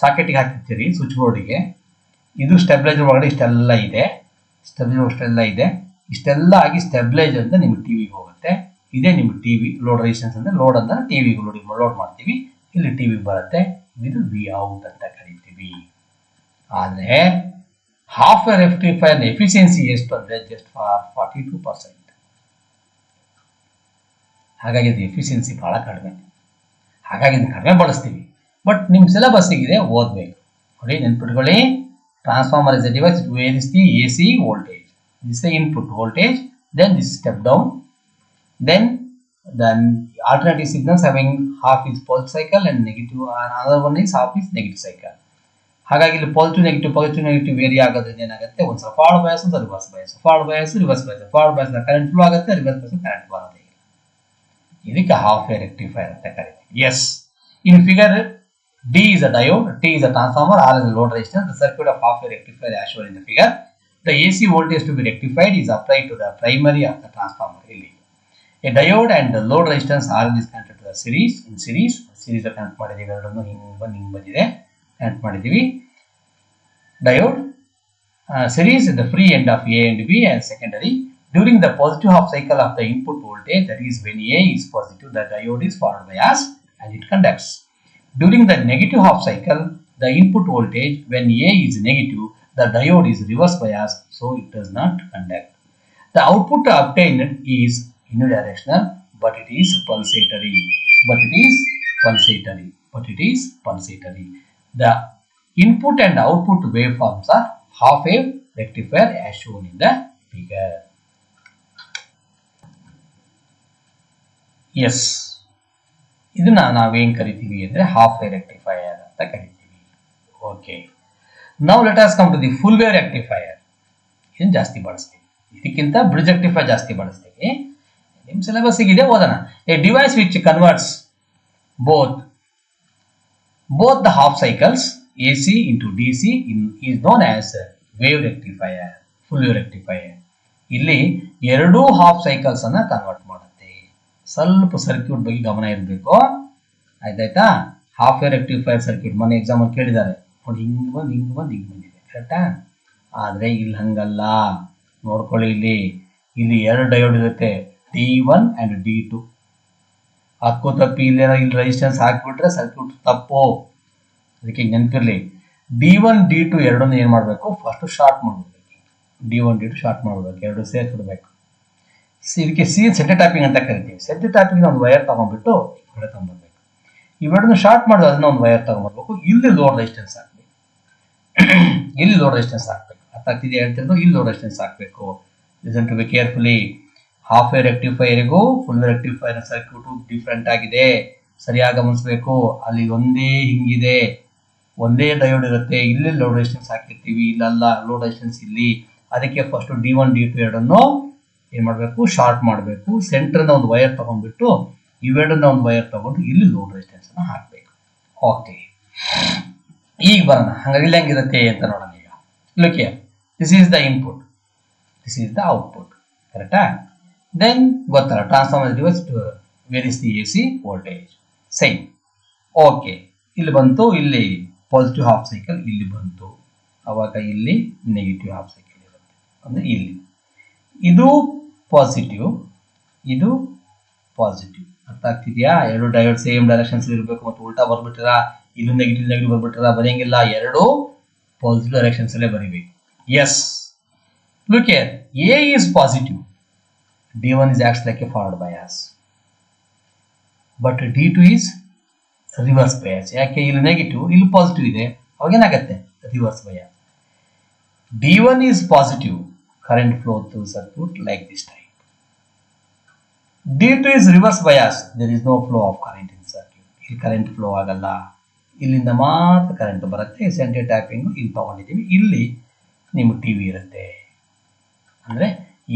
ಸಾಕೆಟಿಗೆ ಹಾಕ್ತಿರ್ತೀರಿ ಸ್ವಿಚ್ ಬೋರ್ಡಿಗೆ. ಇದು ಸ್ಟೆಬಿಲೈಸರ್ ಒಳಗಡೆ ಇಷ್ಟೆಲ್ಲ ಇದೆ, ಇಷ್ಟೆಲ್ಲ ಆಗಿ ಸ್ಟೆಬಿಲೈಸರ್ ಅಂತ ನಿಮ್ಮ ಟಿವಿಗೆ ಹೋಗುತ್ತೆ. ಇದೇ ನಿಮ್ಮ ಟಿವಿ ಲೋಡ್ ರೆಸಿಸ್ಟೆನ್ಸ್ ಅಂದ್ರೆ ಲೋಡ್ ಅಂದ್ರೆ ಟಿವಿಗೆ ಲೋಡ್ ಮಾಡ್ತೀವಿ, ಇಲ್ಲಿ ಟಿವಿಗೆ ಬರುತ್ತೆ. ಇದು ವಿ ಔಟ್ ಅಂತ ಕರಿತೀವಿ. ಆದ್ರೆ ಹಾಫ್ ವೇವ್ ರೆಕ್ಟಿಫೈಯರ್ ಎಫಿಷಿಯನ್ಸಿ ಎಷ್ಟು ಅಂದ್ರೆ ಜಸ್ಟ್ ಫಾರ್ 42%. ಹಾಗಾಗಿ ಇದು ಎಫಿಷಿಯನ್ಸಿ ಬಹಳ ಕಡಿಮೆ, ಹಾಗಾಗಿ ಇದನ್ನು ಕಡಿಮೆ ಬಳಸ್ತೀವಿ. ಬಟ್ ನಿಮ್ಮ ಸಿಲೆಬಸ್ಸಿಗಿದೆ, ಓದಬೇಕು. ನೋಡಿ, ನೆನ್ಪಿಟ್ಕೊಳ್ಳಿ, transformer is a device it varies the AC voltage, this is input voltage, then this step down, then alternative signals having half is positive cycle and negative, another one is half is negative cycle. ಹಾಗಾಗಿ ಇಲ್ಲಿ positive negative very ಆಗೋದ್ರಿಂದ ಏನಾಗುತ್ತೆ, ಒಂದ್ಸಲ forward bias, ಒಂದು reverse bias, forward bias current flow ಆಗುತ್ತೆ, reverse bias current ಬರೋದೇ ಇಲ್ಲ. ಇದಕ್ಕೆ ಹಾಫ್ ವೇವ್ ರೆಕ್ಟಿಫೈಯರ್ ಅಂತ ಕರಿತೀವಿ. Yes, in figure D is a diode, T is a transformer, R is a load resistance. The circuit of half wave rectifier as shown in the figure. The AC voltage to be rectified is applied to the primary of the transformer. A diode and the load resistance R is connected to the series. In series connect ಮಾಡಿದೀವಿ, ಎರಡನ್ನು ಹಿಂಗೆ ಬಂದಿದೆ, connect ಮಾಡಿದೀವಿ. Diode series is the free end of A and B and secondary. During the positive half cycle of the input voltage, that is when A is positive, the diode is forward bias and it conducts. During the negative half cycle, the input voltage when A is negative, the diode is reverse bias, so it does not conduct. The output obtained is unidirectional, but it is pulsatory. The input and output waveforms are half wave rectifier as shown in the figure. Yes, ಇದನ್ನ ನಾವೇನ್ ಕರಿತೀವಿ ಅಂದ್ರೆ half wave rectifier ಅಂತ ಕರಿತೀವಿ. Okay, ನಾವು let us come to the full wave rectifier. ಇದನ್ನ ಜಾಸ್ತಿ ಬಳಸ್ತೀವಿ, ಇದಕ್ಕಿಂತ ಬ್ರಿಡ್ಜ್ ರೆಕ್ಟಿಫೈಯರ್ ಜಾಸ್ತಿ ಬಳಸ್ತೀವಿ. ನಿಮ್ಮ ಸಿಲೆಬಸ್ ಇದೆ, ಓದೋಣ. A device which converts both the half cycles AC into DC is known as wave rectifier, full wave rectifier. ಇಲ್ಲಿ ಎರಡೂ ಹಾಫ್ ಸೈಕಲ್ಸ್ ಅನ್ನ ಕನ್ವರ್ಟ್ ಮಾಡುತ್ತೆ. ಸ್ವಲ್ಪ ಸರ್ಕ್ಯೂಟ್ ಬಗ್ಗೆ ಗಮನ ಇರಬೇಕು, ಆಯ್ತಾಯ್ತಾ. ಹಾಫ್ ವೇವ್ ರೆಕ್ಟಿಫೈಯರ್ ಸರ್ಕ್ಯೂಟ್ ಮೊನ್ನೆ ಎಕ್ಸಾಮ್ ಅಲ್ಲಿ ಕೇಳಿದ್ದಾರೆ ನೋಡಿ, ಹಿಂಗ್ ಬಂದಿದೆ, ಕರೆಕ್ಟಾ? ಆದ್ರೆ ಇಲ್ಲಿ ಹಂಗಲ್ಲ, ನೋಡ್ಕೊಳ್ಳಿ. ಇಲ್ಲಿ ಎರಡು ಡಯೋಡ್ ಇರುತ್ತೆ, D1 and D2. ಹಕ್ಕು ತಪ್ಪಿ ಇಲ್ಲಿ ರೆಸಿಸ್ಟೆನ್ಸ್ ಹಾಕ್ಬಿಟ್ರೆ ಸರ್ಕ್ಯೂಟ್ ತಪ್ಪು. ಅದಕ್ಕೆ ನೆನಪಿರ್ಲಿ, D1 D2 ಎರಡನ್ನು ಏನ್ ಮಾಡ್ಬೇಕು, ಫಸ್ಟ್ ಶಾರ್ಟ್ ಮಾಡ್ಬೇಕು. D1 D2 ಶಾರ್ಟ್ ಮಾಡ್ಬೇಕು, ಎರಡು ಸೇರ್ಬಿಡ್ಬೇಕು. ಇದಕ್ಕೆ ಸೆಂಟರ್ ಟ್ಯಾಪಿಂಗ್ ಅಂತ ಕರಿತೀವಿ. ಸೆಂಟರ್ ಟ್ಯಾಪಿಂಗ್ ಒಂದು ವೈರ್ ತಗೊಂಡ್ಬಿಟ್ಟು ಹೊಡೆ ತಗೊಂಡ್ಬರ್ಬೇಕು. ಇವೆರಡನ್ನು ಶಾರ್ಟ್ ಮಾಡಿದ್ರೆ ಅದನ್ನ ಒಂದು ವೈರ್ ತಗೊಂಡ್ಬರ್ಬೇಕು. ಇಲ್ಲಿ ಲೋಡ್ ರೆಸಿಸ್ಟೆನ್ಸ್ ಹಾಕ್ಬೇಕು, ಇಲ್ಲಿ ಲೋಡ್ ರೆಸಿಸ್ಟೆನ್ಸ್ ಹಾಕ್ಬೇಕು. ಅರ್ಥ ಆಗ್ತಿದೆ ಹೇಳ್ತಿರೋದು? ಇಲ್ಲಿ ಲೋಡ್ ರೆಸಿಸ್ಟೆನ್ಸ್ ಹಾಕ್ಬೇಕು. Listen to be carefully. Half wave ರೆಕ್ಟಿಫೈಯರ್ಗೂ full wave rectifier circuit different ಆಗಿದೆ, ಸರಿಯಾಗಿ ಗಮನಿಸಬೇಕು. ಅಲ್ಲಿ ಒಂದೇ ಹಿಂಗಿದೆ, ಒಂದೇ ಡಯೋಡ್ ಇರುತ್ತೆ. ಇಲ್ಲಿ ಲೋಡ್ ರೆಸಿಸ್ಟೆನ್ಸ್ ಹಾಕಿರ್ತೀವಿ, ಇಲ್ಲಲ್ಲ, ಲೋಡ್ ರೆಸಿಸ್ಟೆನ್ಸ್ ಇಲ್ಲಿ. ಅದಕ್ಕೆ ಫಸ್ಟ್ D1 D2 ಎರಡನ್ನು ಏನ್ ಮಾಡ್ಬೇಕು, ಶಾರ್ಟ್ ಮಾಡಬೇಕು. ಸೆಂಟರ್ ಒಂದು ವೈರ್ ತಗೊಂಡ್ಬಿಟ್ಟು ಇವೆರಡನ್ನ ಒಂದು ವೈರ್ ತಗೊಂಡು ಇಲ್ಲಿ ಲೋಡ್ ರೆಸಿಸ್ಟೆನ್ಸ್ ಅನ್ನ ಹಾಕ್ಬೇಕು. ಓಕೆ, ಈಗ ಬರೋಣ. ಹಾಗಾಗಿ ಇಲ್ಲಿ ಹೆಂಗಿರುತ್ತೆ ಅಂತ ನೋಡೋಣ. ಈಗ look here, this is the input, this is the output, ಕರೆಕ್ಟಾ? ದೆನ್ ಗೊತ್ತಲ್ಲ, transformer device various the AC voltage, same. Okay, ಇಲ್ಲಿ ಬಂತು, ಇಲ್ಲಿ ಪಾಸಿಟಿವ್ ಹಾಫ್ ಸೈಕಲ್ ಇಲ್ಲಿ ಬಂತು, ಅವಾಗ ಇಲ್ಲಿ ನೆಗೆಟಿವ್ ಹಾಫ್ ಸೈಕಲ್ ಇರುತ್ತೆ. ಅಂದ್ರೆ ಇಲ್ಲಿ ಇದು ಪಾಸಿಟಿವ್, ಇದು ಪಾಸಿಟಿವ್. ಅರ್ಥ ಆಗ್ತಿದ್ಯಾ? ಎರಡು ಡಯೋಡ್ ಸೇಮ್ ಡೈರೆಕ್ಷನ್ಸ್ ಇರಬೇಕು. ಮತ್ತು ಉಲ್ಟಾ ಬರ್ಬಿಟ್ಟಿರ, ಇದು ನೆಗೆಟಿವ್ ಬರ್ಬಿಟ್ಟಿರ, ಬರೆಯಂಗಿಲ್ಲ. ಎರಡು ಪಾಸಿಟಿವ್ ಡೈರೆಕ್ಷನ್ಸ್ ಅಲ್ಲೇ ಬರೀಬೇಕು. Yes, look here, A is positive, D1 is acts like a forward bias, but D2 is reverse bias. ಯಾಕೆ? ಇಲ್ಲಿ ನೆಗೆಟಿವ್, ಇಲ್ಲಿ ಪಾಸಿಟಿವ್ ಇದೆ, ಅವಾಗ ಏನಾಗುತ್ತೆ, reverse bias. D1 is positive, current flow through circuit like this type. D2 is reverse bias, there is no flow of current in circuit. ಇಲ್ಲಿ current flow ಆಗಲ್ಲ, ಇಲ್ಲಿಂದ ಮಾತ್ರ ಕರೆಂಟ್ ಬರುತ್ತೆ. ಸೆಂಟರ್ ಟ್ಯಾಪಿಂಗ್ ಇಲ್ಲಿ ತಗೊಂಡಿದ್ದೀವಿ, ಇಲ್ಲಿ ನಿಮ್ಮ ಟಿವಿ ಇರುತ್ತೆ. ಅಂದ್ರೆ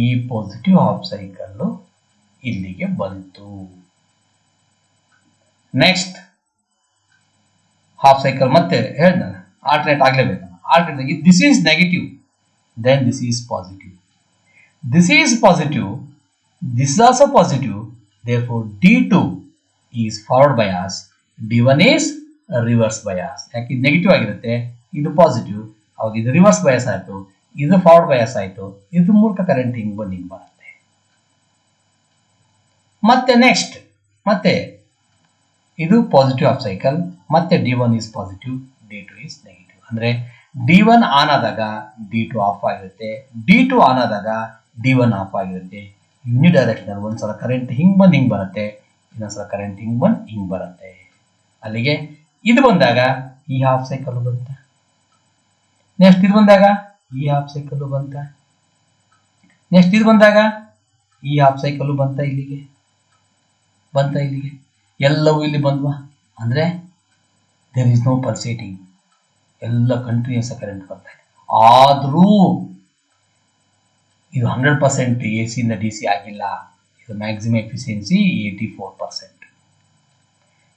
ಈ ಪಾಸಿಟಿವ್ ಹಾಫ್ ಸೈಕಲ್ ಇಲ್ಲಿಗೆ ಬಂತು. ನೆಕ್ಸ್ಟ್ ಹಾಫ್ ಸೈಕಲ್ ಮತ್ತೆ ಹೇಳ್ದ, ಆಲ್ಟರ್ನೇಟ್ ಆಗ್ಲೇಬೇಕು. Alternate, this is negative, then this is positive. This is positive, this is also positive, therefore D2 is forward bias, D1 is reverse bias. ಯಾಕೆ? Negative ಆಗಿರುತ್ತೆ, ಇದು positive, ಅವಾಗ ಇದು ರಿವರ್ಸ್ ಬಯಾಸ್ ಆಯ್ತು, ಇದು ಫಾರ್ವರ್ಡ್ ಬಯಾಸ್ ಆಯ್ತು. ಇದು ಮೂಲಕ ಕರೆಂಟ್ ಹಿಂಗ್ ಬರುತ್ತೆ. ಮತ್ತೆ ನೆಕ್ಸ್ಟ್, ಮತ್ತೆ ಇದು ಪಾಸಿಟಿವ್ ಹಾಫ್ ಸೈಕಲ್, ಮತ್ತೆ D1 is positive, D2 is negative. ಅಂದ್ರೆ D1 ಆನ್ ಆದಾಗ D2 ಆಫ್ ಆಗಿರುತ್ತೆ, D2 ಆನ್ ಆದಾಗ D1 ಆಫ್ ಆಗಿರುತ್ತೆ. ಯೂನಿ ಡೈರೆಕ್ಷನ್ ಒಂದ್ಸಲ ಕರೆಂಟ್ ಹಿಂಗ್ ಬರುತ್ತೆ, ಇನ್ನೊಂದ್ಸಲ ಕರೆಂಟ್ ಹಿಂಗ್ ಬರುತ್ತೆ. ಅಲ್ಲಿಗೆ ಇದು ಬಂದಾಗ ಈ ಹಾಫ್ ಸೈಕಲ್ ಬಂತ, ನೆಕ್ಸ್ಟ್ ಇದು ಬಂದಾಗ ಈ ಹಾಫ್ ಸೈಕಲ್ ಬಂತ, ನೆಕ್ಸ್ಟ್ ಇದು ಬಂದಾಗ ಈ ಹಾಫ್ ಸೈಕಲ್ ಬಂತ, ಇಲ್ಲಿಗೆ ಎಲ್ಲವೂ ಇಲ್ಲಿ ಬಂದ್ವಾ. ಅಂದ್ರೆ ದೇರ್ ಇಸ್ ನೋ ಪಲ್ಸೇಟಿಂಗ್, ಎಲ್ಲ ಕಂಟಿನ್ಯೂಸ್ ಕರೆಂಟ್ ಬರ್ತಾ ಇದೆ. ಆದ್ರೂ ಇದು 100% AC ಇಂದ DC ಆಗಿಲ್ಲ, ಇದು ಮ್ಯಾಕ್ಸಿಮಮ್ ಎಫಿಷಿಯನ್ಸಿ 84%,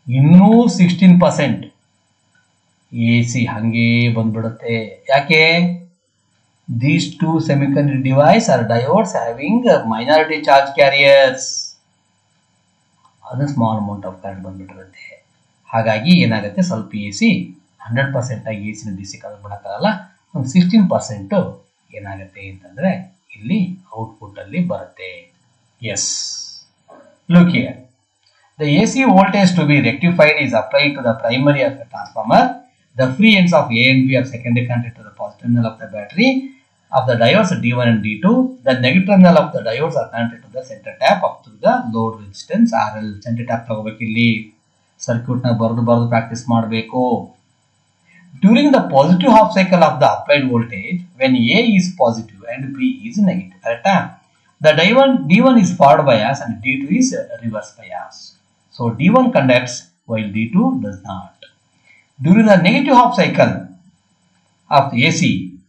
ಇನ್ನೂ 16% AC ಹಂಗೆ ಬಂದ್ಬಿಡುತ್ತೆ. ಯಾಕೆ? These two semiconductor device are diodes having minority charge carriers. ಅದು ಸ್ಮಾಲ್ ಅಮೌಂಟ್ ಆಫ್ ಕರೆಂಟ್ ಬಂದ್ಬಿಟ್ಟಿರುತ್ತೆ. ಹಾಗಾಗಿ ಏನಾಗುತ್ತೆ, ಸ್ವಲ್ಪ AC 100% ಆಗಿ AC ನ DC ಕನ್ವರ್ಟ್ ಮಾಡೋಕ್ಕಾಗಲ್ಲ. ಒಂದು 16% ಏನಾಗುತ್ತೆ ಅಂತಂದ್ರೆ ಇಲ್ಲಿ ಔಟ್ಪುಟ್ ಅಲ್ಲಿ ಬರುತ್ತೆ. Yes, look here, the AC voltage to be rectified is applied to the primary of the transformer. The free ends of A and B are secondary connected to the positive terminal of the battery of the diodes D1 and D2. The negative terminal of the diodes are connected to the center tap up to the load resistance RL. Center tap ತಗೋಬೇಕು, ಇಲ್ಲಿ circuit ನ ಬರೆದು practice ಮಾಡಬೇಕು. During the positive half cycle of the applied voltage, when A is positive and B is negative, correct? The D1 is forward bias and D2 is reverse bias. So D1 conducts while D2 does not. During the negative half cycle of the AC,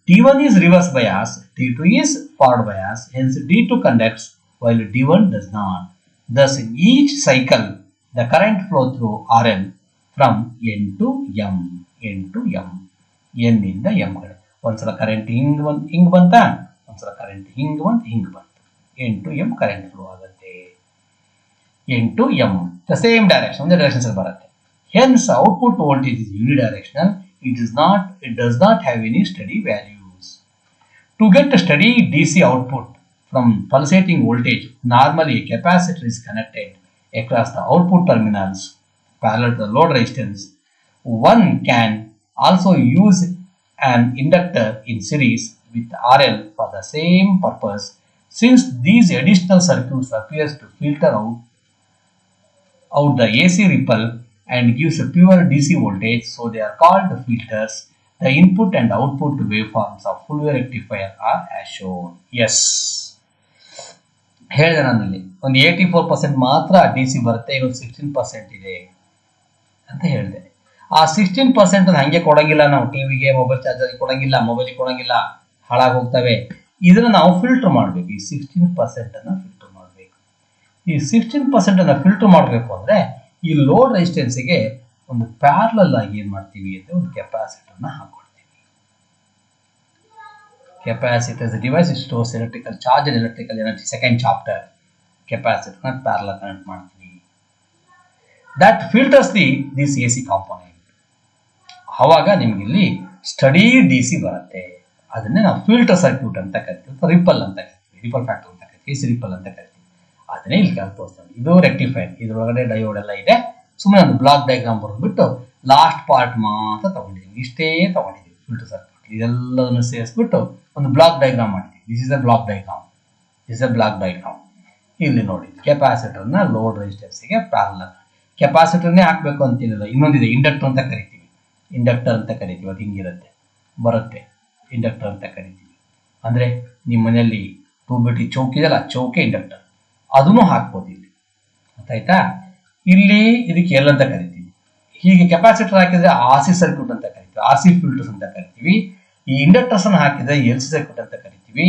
D1 is reverse bias, D2 is forward bias, hence D2 conducts while D1 does not. Thus, in each cycle, the current flow through RL from N to M, N to M, N ಇಂದ M ಕಡೆ. ಒಂದ್ಸಲ current ಹಿಂಗ್ ಬಂತ, ಒಂದ್ಸಲ current ಹಿಂಗ್ ಬಂತು. N to M current flow ಆಗುತ್ತೆ. N to M, the same direction, ಒಂದೇ ಡೈರೆಕ್ಷನ್ ಬರುತ್ತೆ. Hence, output voltage is unidirectional. It does not have any steady values. To get a steady DC output from pulsating voltage, normally a capacitor is connected across the output terminals parallel to the load resistance. One can also use an inductor in series with RL for the same purpose, since these additional circuits appears to filter out the AC ripple and gives a pure DC voltage, so they are called filters. The input and output waveforms of full wave rectifier are as shown. Yes. ಹೇಳಿದೆ ನಾನಲ್ಲಿ ಒಂದು 84% ಮಾತ್ರ DC ಬರುತ್ತೆ, ಇನ್ನೊಂದು 16% ಇದೆ ಅಂತ ಹೇಳಿದೆ. ಆ 16% ಹಂಗೆ ಕೊಡಂಗಿಲ್ಲ ನಾವು, ಟಿವಿಗೆ ಮೊಬೈಲ್ ಚಾರ್ಜರ್ ಕೊಡಂಗಿಲ್ಲ, ಮೊಬೈಲಿಗೆ ಕೊಡಂಗಿಲ್ಲ, ಹಾಳಾಗಿ ಹೋಗ್ತವೆ. ಇದನ್ನ ನಾವು ಫಿಲ್ಟರ್ ಮಾಡಬೇಕು. ಈ 16% ಅನ್ನ ಫಿಲ್ಟರ್ ಮಾಡಬೇಕು. ಈ 16% ಅನ್ನ ಫಿಲ್ಟರ್ ಮಾಡಬೇಕು ಅಂದ್ರೆ ಈ ಲೋಡ್ ರೆಸಿಸ್ಟೆನ್ಸ್ಗೆ ಒಂದು ಪ್ಯಾರಲಲ್ ಆಗಿ ಏನ್ ಮಾಡ್ತೀವಿ ಅಂದ್ರೆ ಒಂದು ಕೆಪಾಸಿಟರ್ನ ಹಾಕೊಳ್ತೀವಿ. Capacitor is device it stores electrical charge and electrical energy, second chapter. ಕೆಪಾಸಿಟರ್ನ ಪ್ಯಾರಲಲ್ ಕನೆಕ್ಟ್ ಮಾಡ್ತೀವಿ. That filters this AC component. ಅವಾಗ ನಿಮ್ಗೆ ಇಲ್ಲಿ ಸ್ಟಡಿ DC ಬರುತ್ತೆ. ಅದನ್ನೇ ನಾವು ಫಿಲ್ಟರ್ ಸರ್ಕ್ಯೂಟ್ ಅಂತ ಕರಿತೀವಿ, ರಿಪಲ್ ಅಂತ ಕರಿತೀವಿ, ರಿಪಲ್ ಫ್ಯಾಕ್ಟರ್ ಅಂತ ಕರಿತೀವಿ, AC ರಿಪಲ್ ಅಂತ ಕರಿತೀವಿ. ಅದನ್ನೇ ಇಲ್ಲಿ ತೋರಿಸ್ತಾರೆ. ಇದು ರೆಕ್ಟಿಫೈರ್, ಇದ್ರೊಳಗಡೆ ಡಯೋಡ್ ಎಲ್ಲ ಇದೆ. ಸುಮ್ಮನೆ ಒಂದು ಬ್ಲಾಕ್ ಡಯಾಗ್ರಾಮ್ ಬರೆದ್ಬಿಟ್ಟು ಲಾಸ್ಟ್ ಪಾರ್ಟ್ ಮಾತ್ರ ತಗೊಂಡಿದ್ದೀವಿ, ಇಷ್ಟೇ ತಗೊಂಡಿದ್ದೀವಿ ಫಿಲ್ಟರ್ ಸರ್ಕ್ಯೂಟ್. ಇದೆಲ್ಲದನ್ನು ಸೇರಿಸ್ಬಿಟ್ಟು ಒಂದು ಬ್ಲಾಕ್ ಡಯಾಗ್ರಾಮ್ ಮಾಡಿದ್ದೀವಿ. This is a block diagram. ಇಲ್ಲಿ ನೋಡಿ, ಕೆಪಾಸಿಟರ್ನ ಲೋಡ್ ರೆಸಿಸ್ಟೆನ್ಸ್ಗೆ ಪ್ಯಾರಲಲ್. ಕೆಪಾಸಿಟರ್ನೇ ಹಾಕಬೇಕು ಅಂತಿಲ್ಲ, ಇನ್ನೊಂದಿದೆ ಇಂಡಕ್ಟರ್ ಅಂತ ಕರಿತೀವಿ. ಅದು ಹಿಂಗಿರುತ್ತೆ, ಬರುತ್ತೆ, ಇಂಡಕ್ಟರ್ ಅಂತ ಕರಿತೀವಿ. ಅಂದ್ರೆ ನಿಮ್ಮ ಮನೆಯಲ್ಲಿ 2BT ಚೌಕ್ ಇದೆಯಲ್ಲ, ಚೌಕೆ ಇಂಡಕ್ಟರ್, ಅದನ್ನು ಹಾಕ್ಬೋದು ಇಲ್ಲಿ. ಗೊತ್ತಾಯ್ತಾ? ಇಲ್ಲಿ ಇದಕ್ಕೆ ಎಲ್ ಅಂತ ಕರಿತೀವಿ. ಹೀಗೆ ಕೆಪಾಸಿಟರ್ ಹಾಕಿದ್ರೆ RC ಸರ್ಕ್ಯೂಟ್ ಅಂತ ಕರಿತೀವಿ, RC ಫಿಲ್ಟರ್ಸ್ ಅಂತ ಕರಿತೀವಿ. ಈ ಇಂಡಕ್ಟರ್ಸ್ ಅನ್ನು ಹಾಕಿದ್ರೆ LC ಸರ್ಕ್ಯೂಟ್ ಅಂತ ಕರಿತೀವಿ.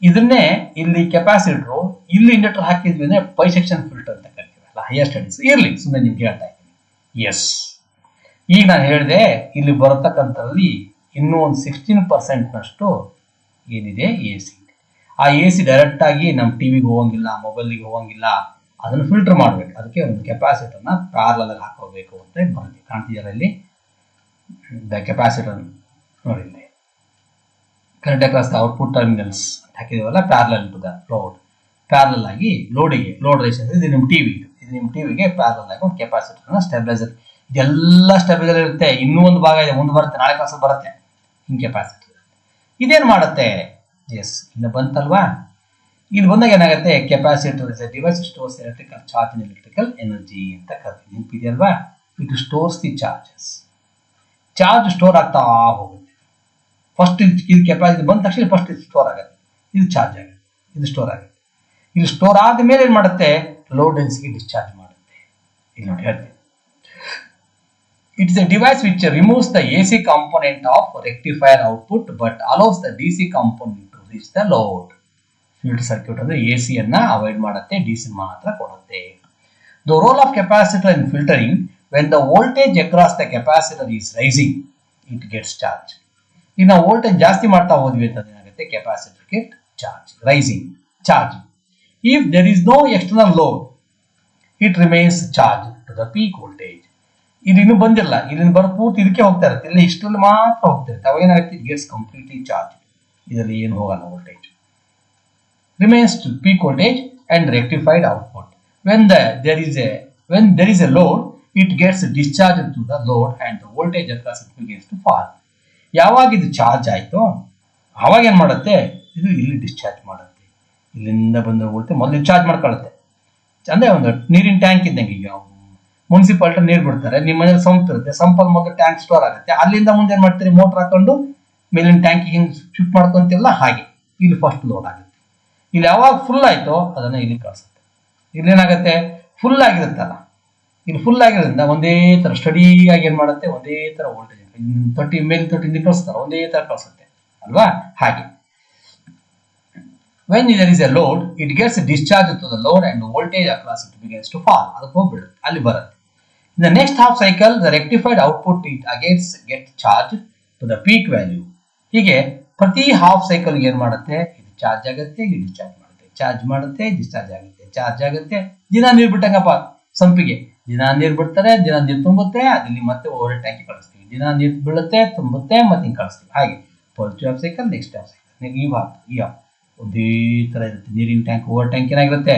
ಇದನ್ನೇ ಇಲ್ಲಿ ಕೆಪಾಸಿಟರ್, ಇಲ್ಲಿ ಇಂಡಕ್ಟರ್ ಹಾಕಿದ್ವಿ ಅಂದ್ರೆ ಬೈಸೆಕ್ಷನ್ ಫಿಲ್ಟರ್ ಅಂತ ಕರಿತೀವಿ. ಅಲ್ಲ, ಹೈಯರ್ ಸ್ಟಡೀಸ್ ಇರ್ಲಿ, ಸುಮ್ಮನೆ ನಿಮ್ಗೆ ಹೇಳ್ತಾ ಇದ್ದೀನಿ. ಎಸ್, ಈಗ ನಾನು ಹೇಳಿದೆ ಇಲ್ಲಿ ಬರತಕ್ಕಂಥಲ್ಲಿ ಇನ್ನೂ ಒಂದು 16% ಏನಿದೆ AC. ಆ AC ಡೈರೆಕ್ಟ್ ಆಗಿ ನಮ್ಮ ಟಿವಿಗೆ ಹೋಗಂಗಿಲ್ಲ, ಮೊಬೈಲ್ಗೆ ಹೋಗಂಗಿಲ್ಲ, ಅದನ್ನು ಫಿಲ್ಟರ್ ಮಾಡಬೇಕು. ಅದಕ್ಕೆ ಒಂದು ಕೆಪಾಸಿಟರ್ನ ಪ್ಯಾರಲಲ್ ಹಾಕೋಬೇಕು ಅಂತ ಬರುತ್ತೆ. ಕಾಣ್ತಿದ್ದಾರೆ ಇಲ್ಲಿ ದ ಕೆಪಾಸಿಟರ್ ನೋಡಿ, ಇಲ್ಲಿ connect across the output terminals ಹಾಕಿದೀವಲ್ಲ, parallel to the load, parallel ಆಗಿ ಲೋಡ್ ರೆಸಿಸ್ಟೆನ್ಸ್. ಇದು ನಿಮ್ಮ ಟಿವಿಗೆ ಪ್ಯಾರಲಲ್ ಆಗಿ ಒಂದು ಕೆಪಾಸಿಟರ್ನ ಸ್ಟೆಬಿಲೈಸರ್. ಇದೆಲ್ಲ ಸ್ಟೆಬಿಲೈಸರ್ ಇರುತ್ತೆ. ಇನ್ನೂ ಒಂದು ಭಾಗ ಇದೆ, ಮುಂದೆ ಬರುತ್ತೆ, ನಾಳೆ ಕ್ಲಾಸಲ್ಲಿ ಬರುತ್ತೆ. ಹಿಂಗೆ ಕೆಪಾಸಿಟರ್ ಇದೇನು ಮಾಡುತ್ತೆ? ಎಸ್, ಇನ್ನು ಬಂತಲ್ವಾ? ಇಲ್ಲಿ ಬಂದಾಗ ಏನಾಗುತ್ತೆ? Capacitor is a device stores electrical charge and electrical energy ಅಂತ ಕರಿತೀವಿ. ನೆನಪಿದೆಯಲ್ವಾ? It stores the charges. Charge store ಆಗ್ತಾ ಹೋಗುತ್ತೆ. ಫಸ್ಟ್ ಇದು ಕೆಪಾಸಿಟಿ ಬಂದ ತಕ್ಷಣ ಫಸ್ಟ್ ಇದು ಸ್ಟೋರ್ ಆಗುತ್ತೆ, ಇದು ಚಾರ್ಜ್ ಆಗುತ್ತೆ, ಇದು ಸ್ಟೋರ್ ಆಗುತ್ತೆ. ಇದು ಸ್ಟೋರ್ ಆದ್ಮೇಲೆ ಏನ್ ಮಾಡುತ್ತೆ? ಲೋಡ್ ಡೆನ್ಸ್ಗೆ ಡಿಸ್ಚಾರ್ಜ್ ಮಾಡುತ್ತೆ. ಇಲ್ಲಿ ನೋಡಿ ಹೇಳ್ತೀನಿ. It is a device which removes the AC component of rectifier output but allows the DC component to reach the load. Filter circuit ಅಂದ್ರೆ AC ಅನ್ನ ಅವಾಯ್ಡ್ ಮಾಡುತ್ತೆ, DC ಮಾತ್ರ ಕೊಡುತ್ತೆ. The role of capacitor in filtering: when the voltage across the capacitor is rising, it gets charged. ಇನ್ನು voltage ಜಾಸ್ತಿ ಮಾಡ್ತಾ ಹೋದ್ವಿ ಅಂತ ಏನಾಗುತ್ತೆ? Capacitor get charge, rising charge. If there is no external load, it remains charged to the peak voltage. ಇದು ಇನ್ನೂ ಬಂದಿಲ್ಲ, ಇಲ್ಲಿಂದ ಬರೋ ಪೂರ್ತಿ ಇದಕ್ಕೆ ಹೋಗ್ತಾ ಇರುತ್ತೆ, ಇಲ್ಲಿ ಇಷ್ಟರಲ್ಲಿ ಮಾತ್ರ ಹೋಗ್ತಿರುತ್ತೆ. ಅವಾಗ ಏನಾಗುತ್ತೆ? It gets completely charge. ಇದರಲ್ಲಿ ಏನು ಹೋಗಲ್ಲ voltage. Remains to peak voltage and rectified output. when there is a load, it gets discharged to the load and the voltage across it begins to fall. ಯಾವಾಗ ಇದು charge ಆಯ್ತು ಅವಾಗ ಏನ್ ಮಾಡುತ್ತೆ? ಇದು ಇಲ್ಲಿ ಡಿಸ್ಚಾರ್ಜ್ ಮಾಡುತ್ತೆ. ಇಲ್ಲಿಂದ ಬಂದ ವೋಲ್ಟೇಜ್ ಮೊದಲು ಚಾರ್ಜ್ ಮಾಡ್ಕೊಳ್ಳುತ್ತೆ. ಅಂದ್ರೆ ಒಂದು ನೀರಿನ ಟ್ಯಾಂಕ್ ಇದ್ದಂಗೆ. ಈಗ ಮುನ್ಸಿಪಾಲಿಟಿ ನೀರು ಬಿಡ್ತಾರೆ, ನಿಮ್ಮ ಮನೇಲಿ ಸಂಪ್ ಇರುತ್ತೆ, ಸಂಪಲ್ಲಿ ಮೊದಲು ಟ್ಯಾಂಕ್ ಸ್ಟೋರ್ ಆಗುತ್ತೆ. ಅಲ್ಲಿಂದ ಮುಂದೆ ಏನ್ ಮಾಡ್ತೀರಿ? ಮೋಟರ್ ಹಾಕೊಂಡು ಮೇಲಿನ ಟ್ಯಾಂಕ್ ಹಿಂಗ್ ಶಿಫ್ಟ್ ಮಾಡ್ಕೊಂತಿಲ್ಲ, ಹಾಗೆ ಇಲ್ಲಿ ಫಸ್ಟ್ ಲೋಡ್ ಆಗುತ್ತೆ. ಇಲ್ಲಿ ಯಾವಾಗ ಫುಲ್ ಆಯ್ತೋ ಅದನ್ನ ಇಲ್ಲಿ ಕಳಿಸುತ್ತೆ. ಇಲ್ಲೇನಾಗುತ್ತೆ? ಫುಲ್ ಆಗಿರುತ್ತಲ್ಲ, ಇಲ್ಲಿ ಫುಲ್ ಆಗಿರೋದ್ರಿಂದ ಒಂದೇ ತರ ಸ್ಟಡಿ ಆಗಿ ಏನ್ ಮಾಡುತ್ತೆ, ಒಂದೇ ತರ ವೋಲ್ಟೇಜ್ 30 ಮೇಲೆ 30 ಕಳಿಸ್ತಾರೆ, ಒಂದೇ ತರ ಕಳಿಸುತ್ತೆ ಅಲ್ವಾ. ಹಾಗೆ when there is a load, it gets discharged to the load and the voltage across it begins to fall. ಅದಕ್ಕೆ ಹೋಗ್ಬಿಡುತ್ತೆ, ಅಲ್ಲಿ ಬರುತ್ತೆ. In the next half cycle, the rectified output it again gets charged to the peak value. ಹೀಗೆ ಪ್ರತಿ half cycle ಏನ್ ಮಾಡುತ್ತೆ, ಇದು charge ಆಗುತ್ತೆ, ಇಲ್ಲಿ ಡಿಸ್ಚಾರ್ಜ್ ಮಾಡುತ್ತೆ, ಚಾರ್ಜ್ ಮಾಡುತ್ತೆ, ಡಿಸ್ಚಾರ್ಜ್ ಆಗುತ್ತೆ, ಚಾರ್ಜ್ ಆಗುತ್ತೆ. ದಿನ ನೀರು ಬಿಟ್ಟಂಗಪ್ಪ ಸಂಪಿಗೆ, ದಿನ ನೀರು ಬಿಡ್ತಾರೆ, ದಿನ ನೀರು ತುಂಬುತ್ತೆ, ಅದಲ್ಲಿ ಮತ್ತೆ ಓವರ್ ಟ್ಯಾಂಕಿ ಕಳಿಸ್ತೀವಿ, ದಿನ ನೀರು ಬೀಳುತ್ತೆ, ತುಂಬುತ್ತೆ, ಮತ್ತೆ ಹಿಂಗೆ ಕಳಿಸ್ತೀವಿ. ಹಾಗೆ positive half cycle, next half cycle, ಈ ಹಾಫ್ ಒಂದೇ ತರ ಇರುತ್ತೆ. ನೀರಿನ ಟ್ಯಾಂಕ್ ಓವರ್ ಟ್ಯಾಂಕ್ ಏನಾಗಿರುತ್ತೆ,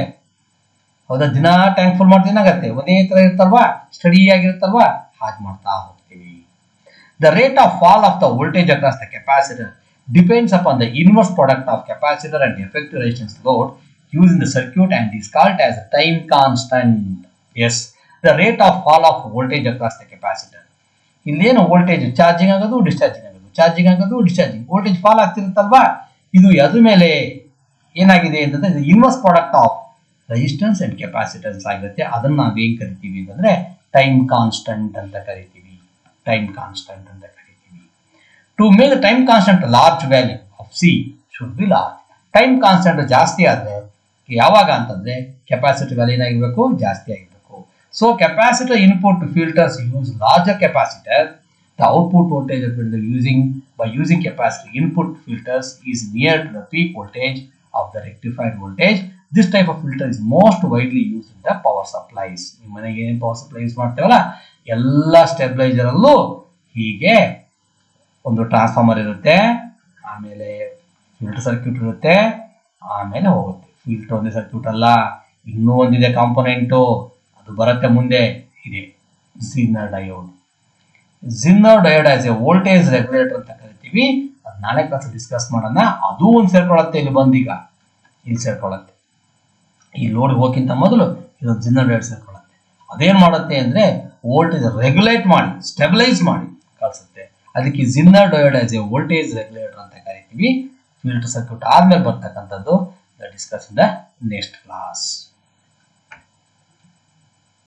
ಹೌದಾ, ದಿನ ಟ್ಯಾಂಕ್ ಫುಲ್ ಮಾಡ್ತೀನಿ ಆಗತ್ತೆ, ಒಂದೇ ತರ ಇರುತ್ತಲ್ವಾ, ಸ್ಟಡಿ ಆಗಿರುತ್ತಲ್ವಾ, ಹಾಗೆ ಮಾಡ್ತಾ ಹೋಗ್ತೀವಿ. The rate of fall of the voltage across the capacitor depends upon the inverse product of capacitor and effective resistance load used in the circuit and is called as a time constant. Yes, the rate of fall of voltage across the capacitor. ಇಲ್ಲೇನು voltage charging ಆಗೋದು, discharging ಆಗೋದು, charging ಆಗೋದು, discharging, voltage fall ಆಗ್ತಿರುತ್ತಲ್ವಾ, ಇದು ಅದ್ರ ಮೇಲೆ ಏನಾಗಿದೆ ಅಂತಂದ್ರೆ inverse product of resistance and capacitance ಆಗಿರುತ್ತೆ. ಅದನ್ನ ನಾವು ಏನ್ ಕರಿತೀವಿ ಅಂತಂದ್ರೆ ಟೈಮ್ ಕಾನ್ಸ್ಟಂಟ್ ಅಂತ ಕರಿತೀವಿ. ಟೈಮ್ ಕಾನ್ಸ್ಟಂಟ್ ಅಂತ ಕರಿತೀವಿ. To make time constant large value of C should be large. Time constant ಜಾಸ್ತಿ ಆದ್ರೆ ಯಾವಾಗ ಅಂತಂದ್ರೆ ಕೆಪಾಸಿಟರ್ ವ್ಯಾಲ್ಯೂ ಏನಾಗಿರ್ಬೇಕು, ಜಾಸ್ತಿ ಆಗಿರ್ಬೇಕು. So capacitor input filters use larger capacitor. The output voltage of the using capacitor input filters is near to the peak voltage of the rectified voltage. This type of filter is most widely used in the power supplies. ನಿಮ್ಮ ಮನೆಗೆ ಏನು power supply use ಮಾಡ್ತೇವಲ್ಲ, ಎಲ್ಲ stabiliser ಅಲ್ಲೂ ಹೀಗೆ ಒಂದು transformer ಇರುತ್ತೆ, ಆಮೇಲೆ ಫಿಲ್ಟರ್ ಸರ್ಕ್ಯೂಟ್ ಇರುತ್ತೆ, ಆಮೇಲೆ ಹೋಗುತ್ತೆ. ಫಿಲ್ಟರ್ ಒಂದೇ ಸರ್ಕ್ಯೂಟ್ ಅಲ್ಲ, ಇನ್ನೂ ಒಂದಿದೆ ಕಾಂಪೊನೆಂಟು, ಅದು ಬರುತ್ತೆ ಮುಂದೆ, ಇದೆ Zener diode. Zener diode as A voltage regulator ಅಂತ ಕರಿತೀವಿ. ಅದು ನಾಳೆ ಕ್ಲಾಸ್ ಡಿಸ್ಕಸ್ ಮಾಡೋಣ. ಅದು ಒಂದು ಸೇರ್ಕೊಳ್ಳುತ್ತೆ, ಇಲ್ಲಿ ಬಂದೀಗ ಇಲ್ಲಿ ಸೇರ್ಕೊಳ್ಳುತ್ತೆ. ಈ ಲೋಡ್ ಹೋಗಿಂತ ಮೊದಲು ಇದೊಂದು ಝೀನರ್ ಡಯೋಡ್ ಸೇರ್ಕೊಳ್ಳುತ್ತೆ. ಅದೇನ್ ಮಾಡುತ್ತೆ ಅಂದ್ರೆ ವೋಲ್ಟೇಜ್ ರೆಗ್ಯುಲೇಟ್ ಮಾಡಿ, ಸ್ಟೆಬಿಲೈಸ್ ಮಾಡಿ ಕಳಿಸುತ್ತೆ. ಅದಕ್ಕೆ Zener diode as A voltage regulator ಅಂತ ಕರಿತೀವಿ. ಫಿಲ್ಟರ್ ಸರ್ಕ್ಯೂಟ್ ಆದ್ಮೇಲೆ ಬರ್ತಕ್ಕಂಥದ್ದು discuss in the next class.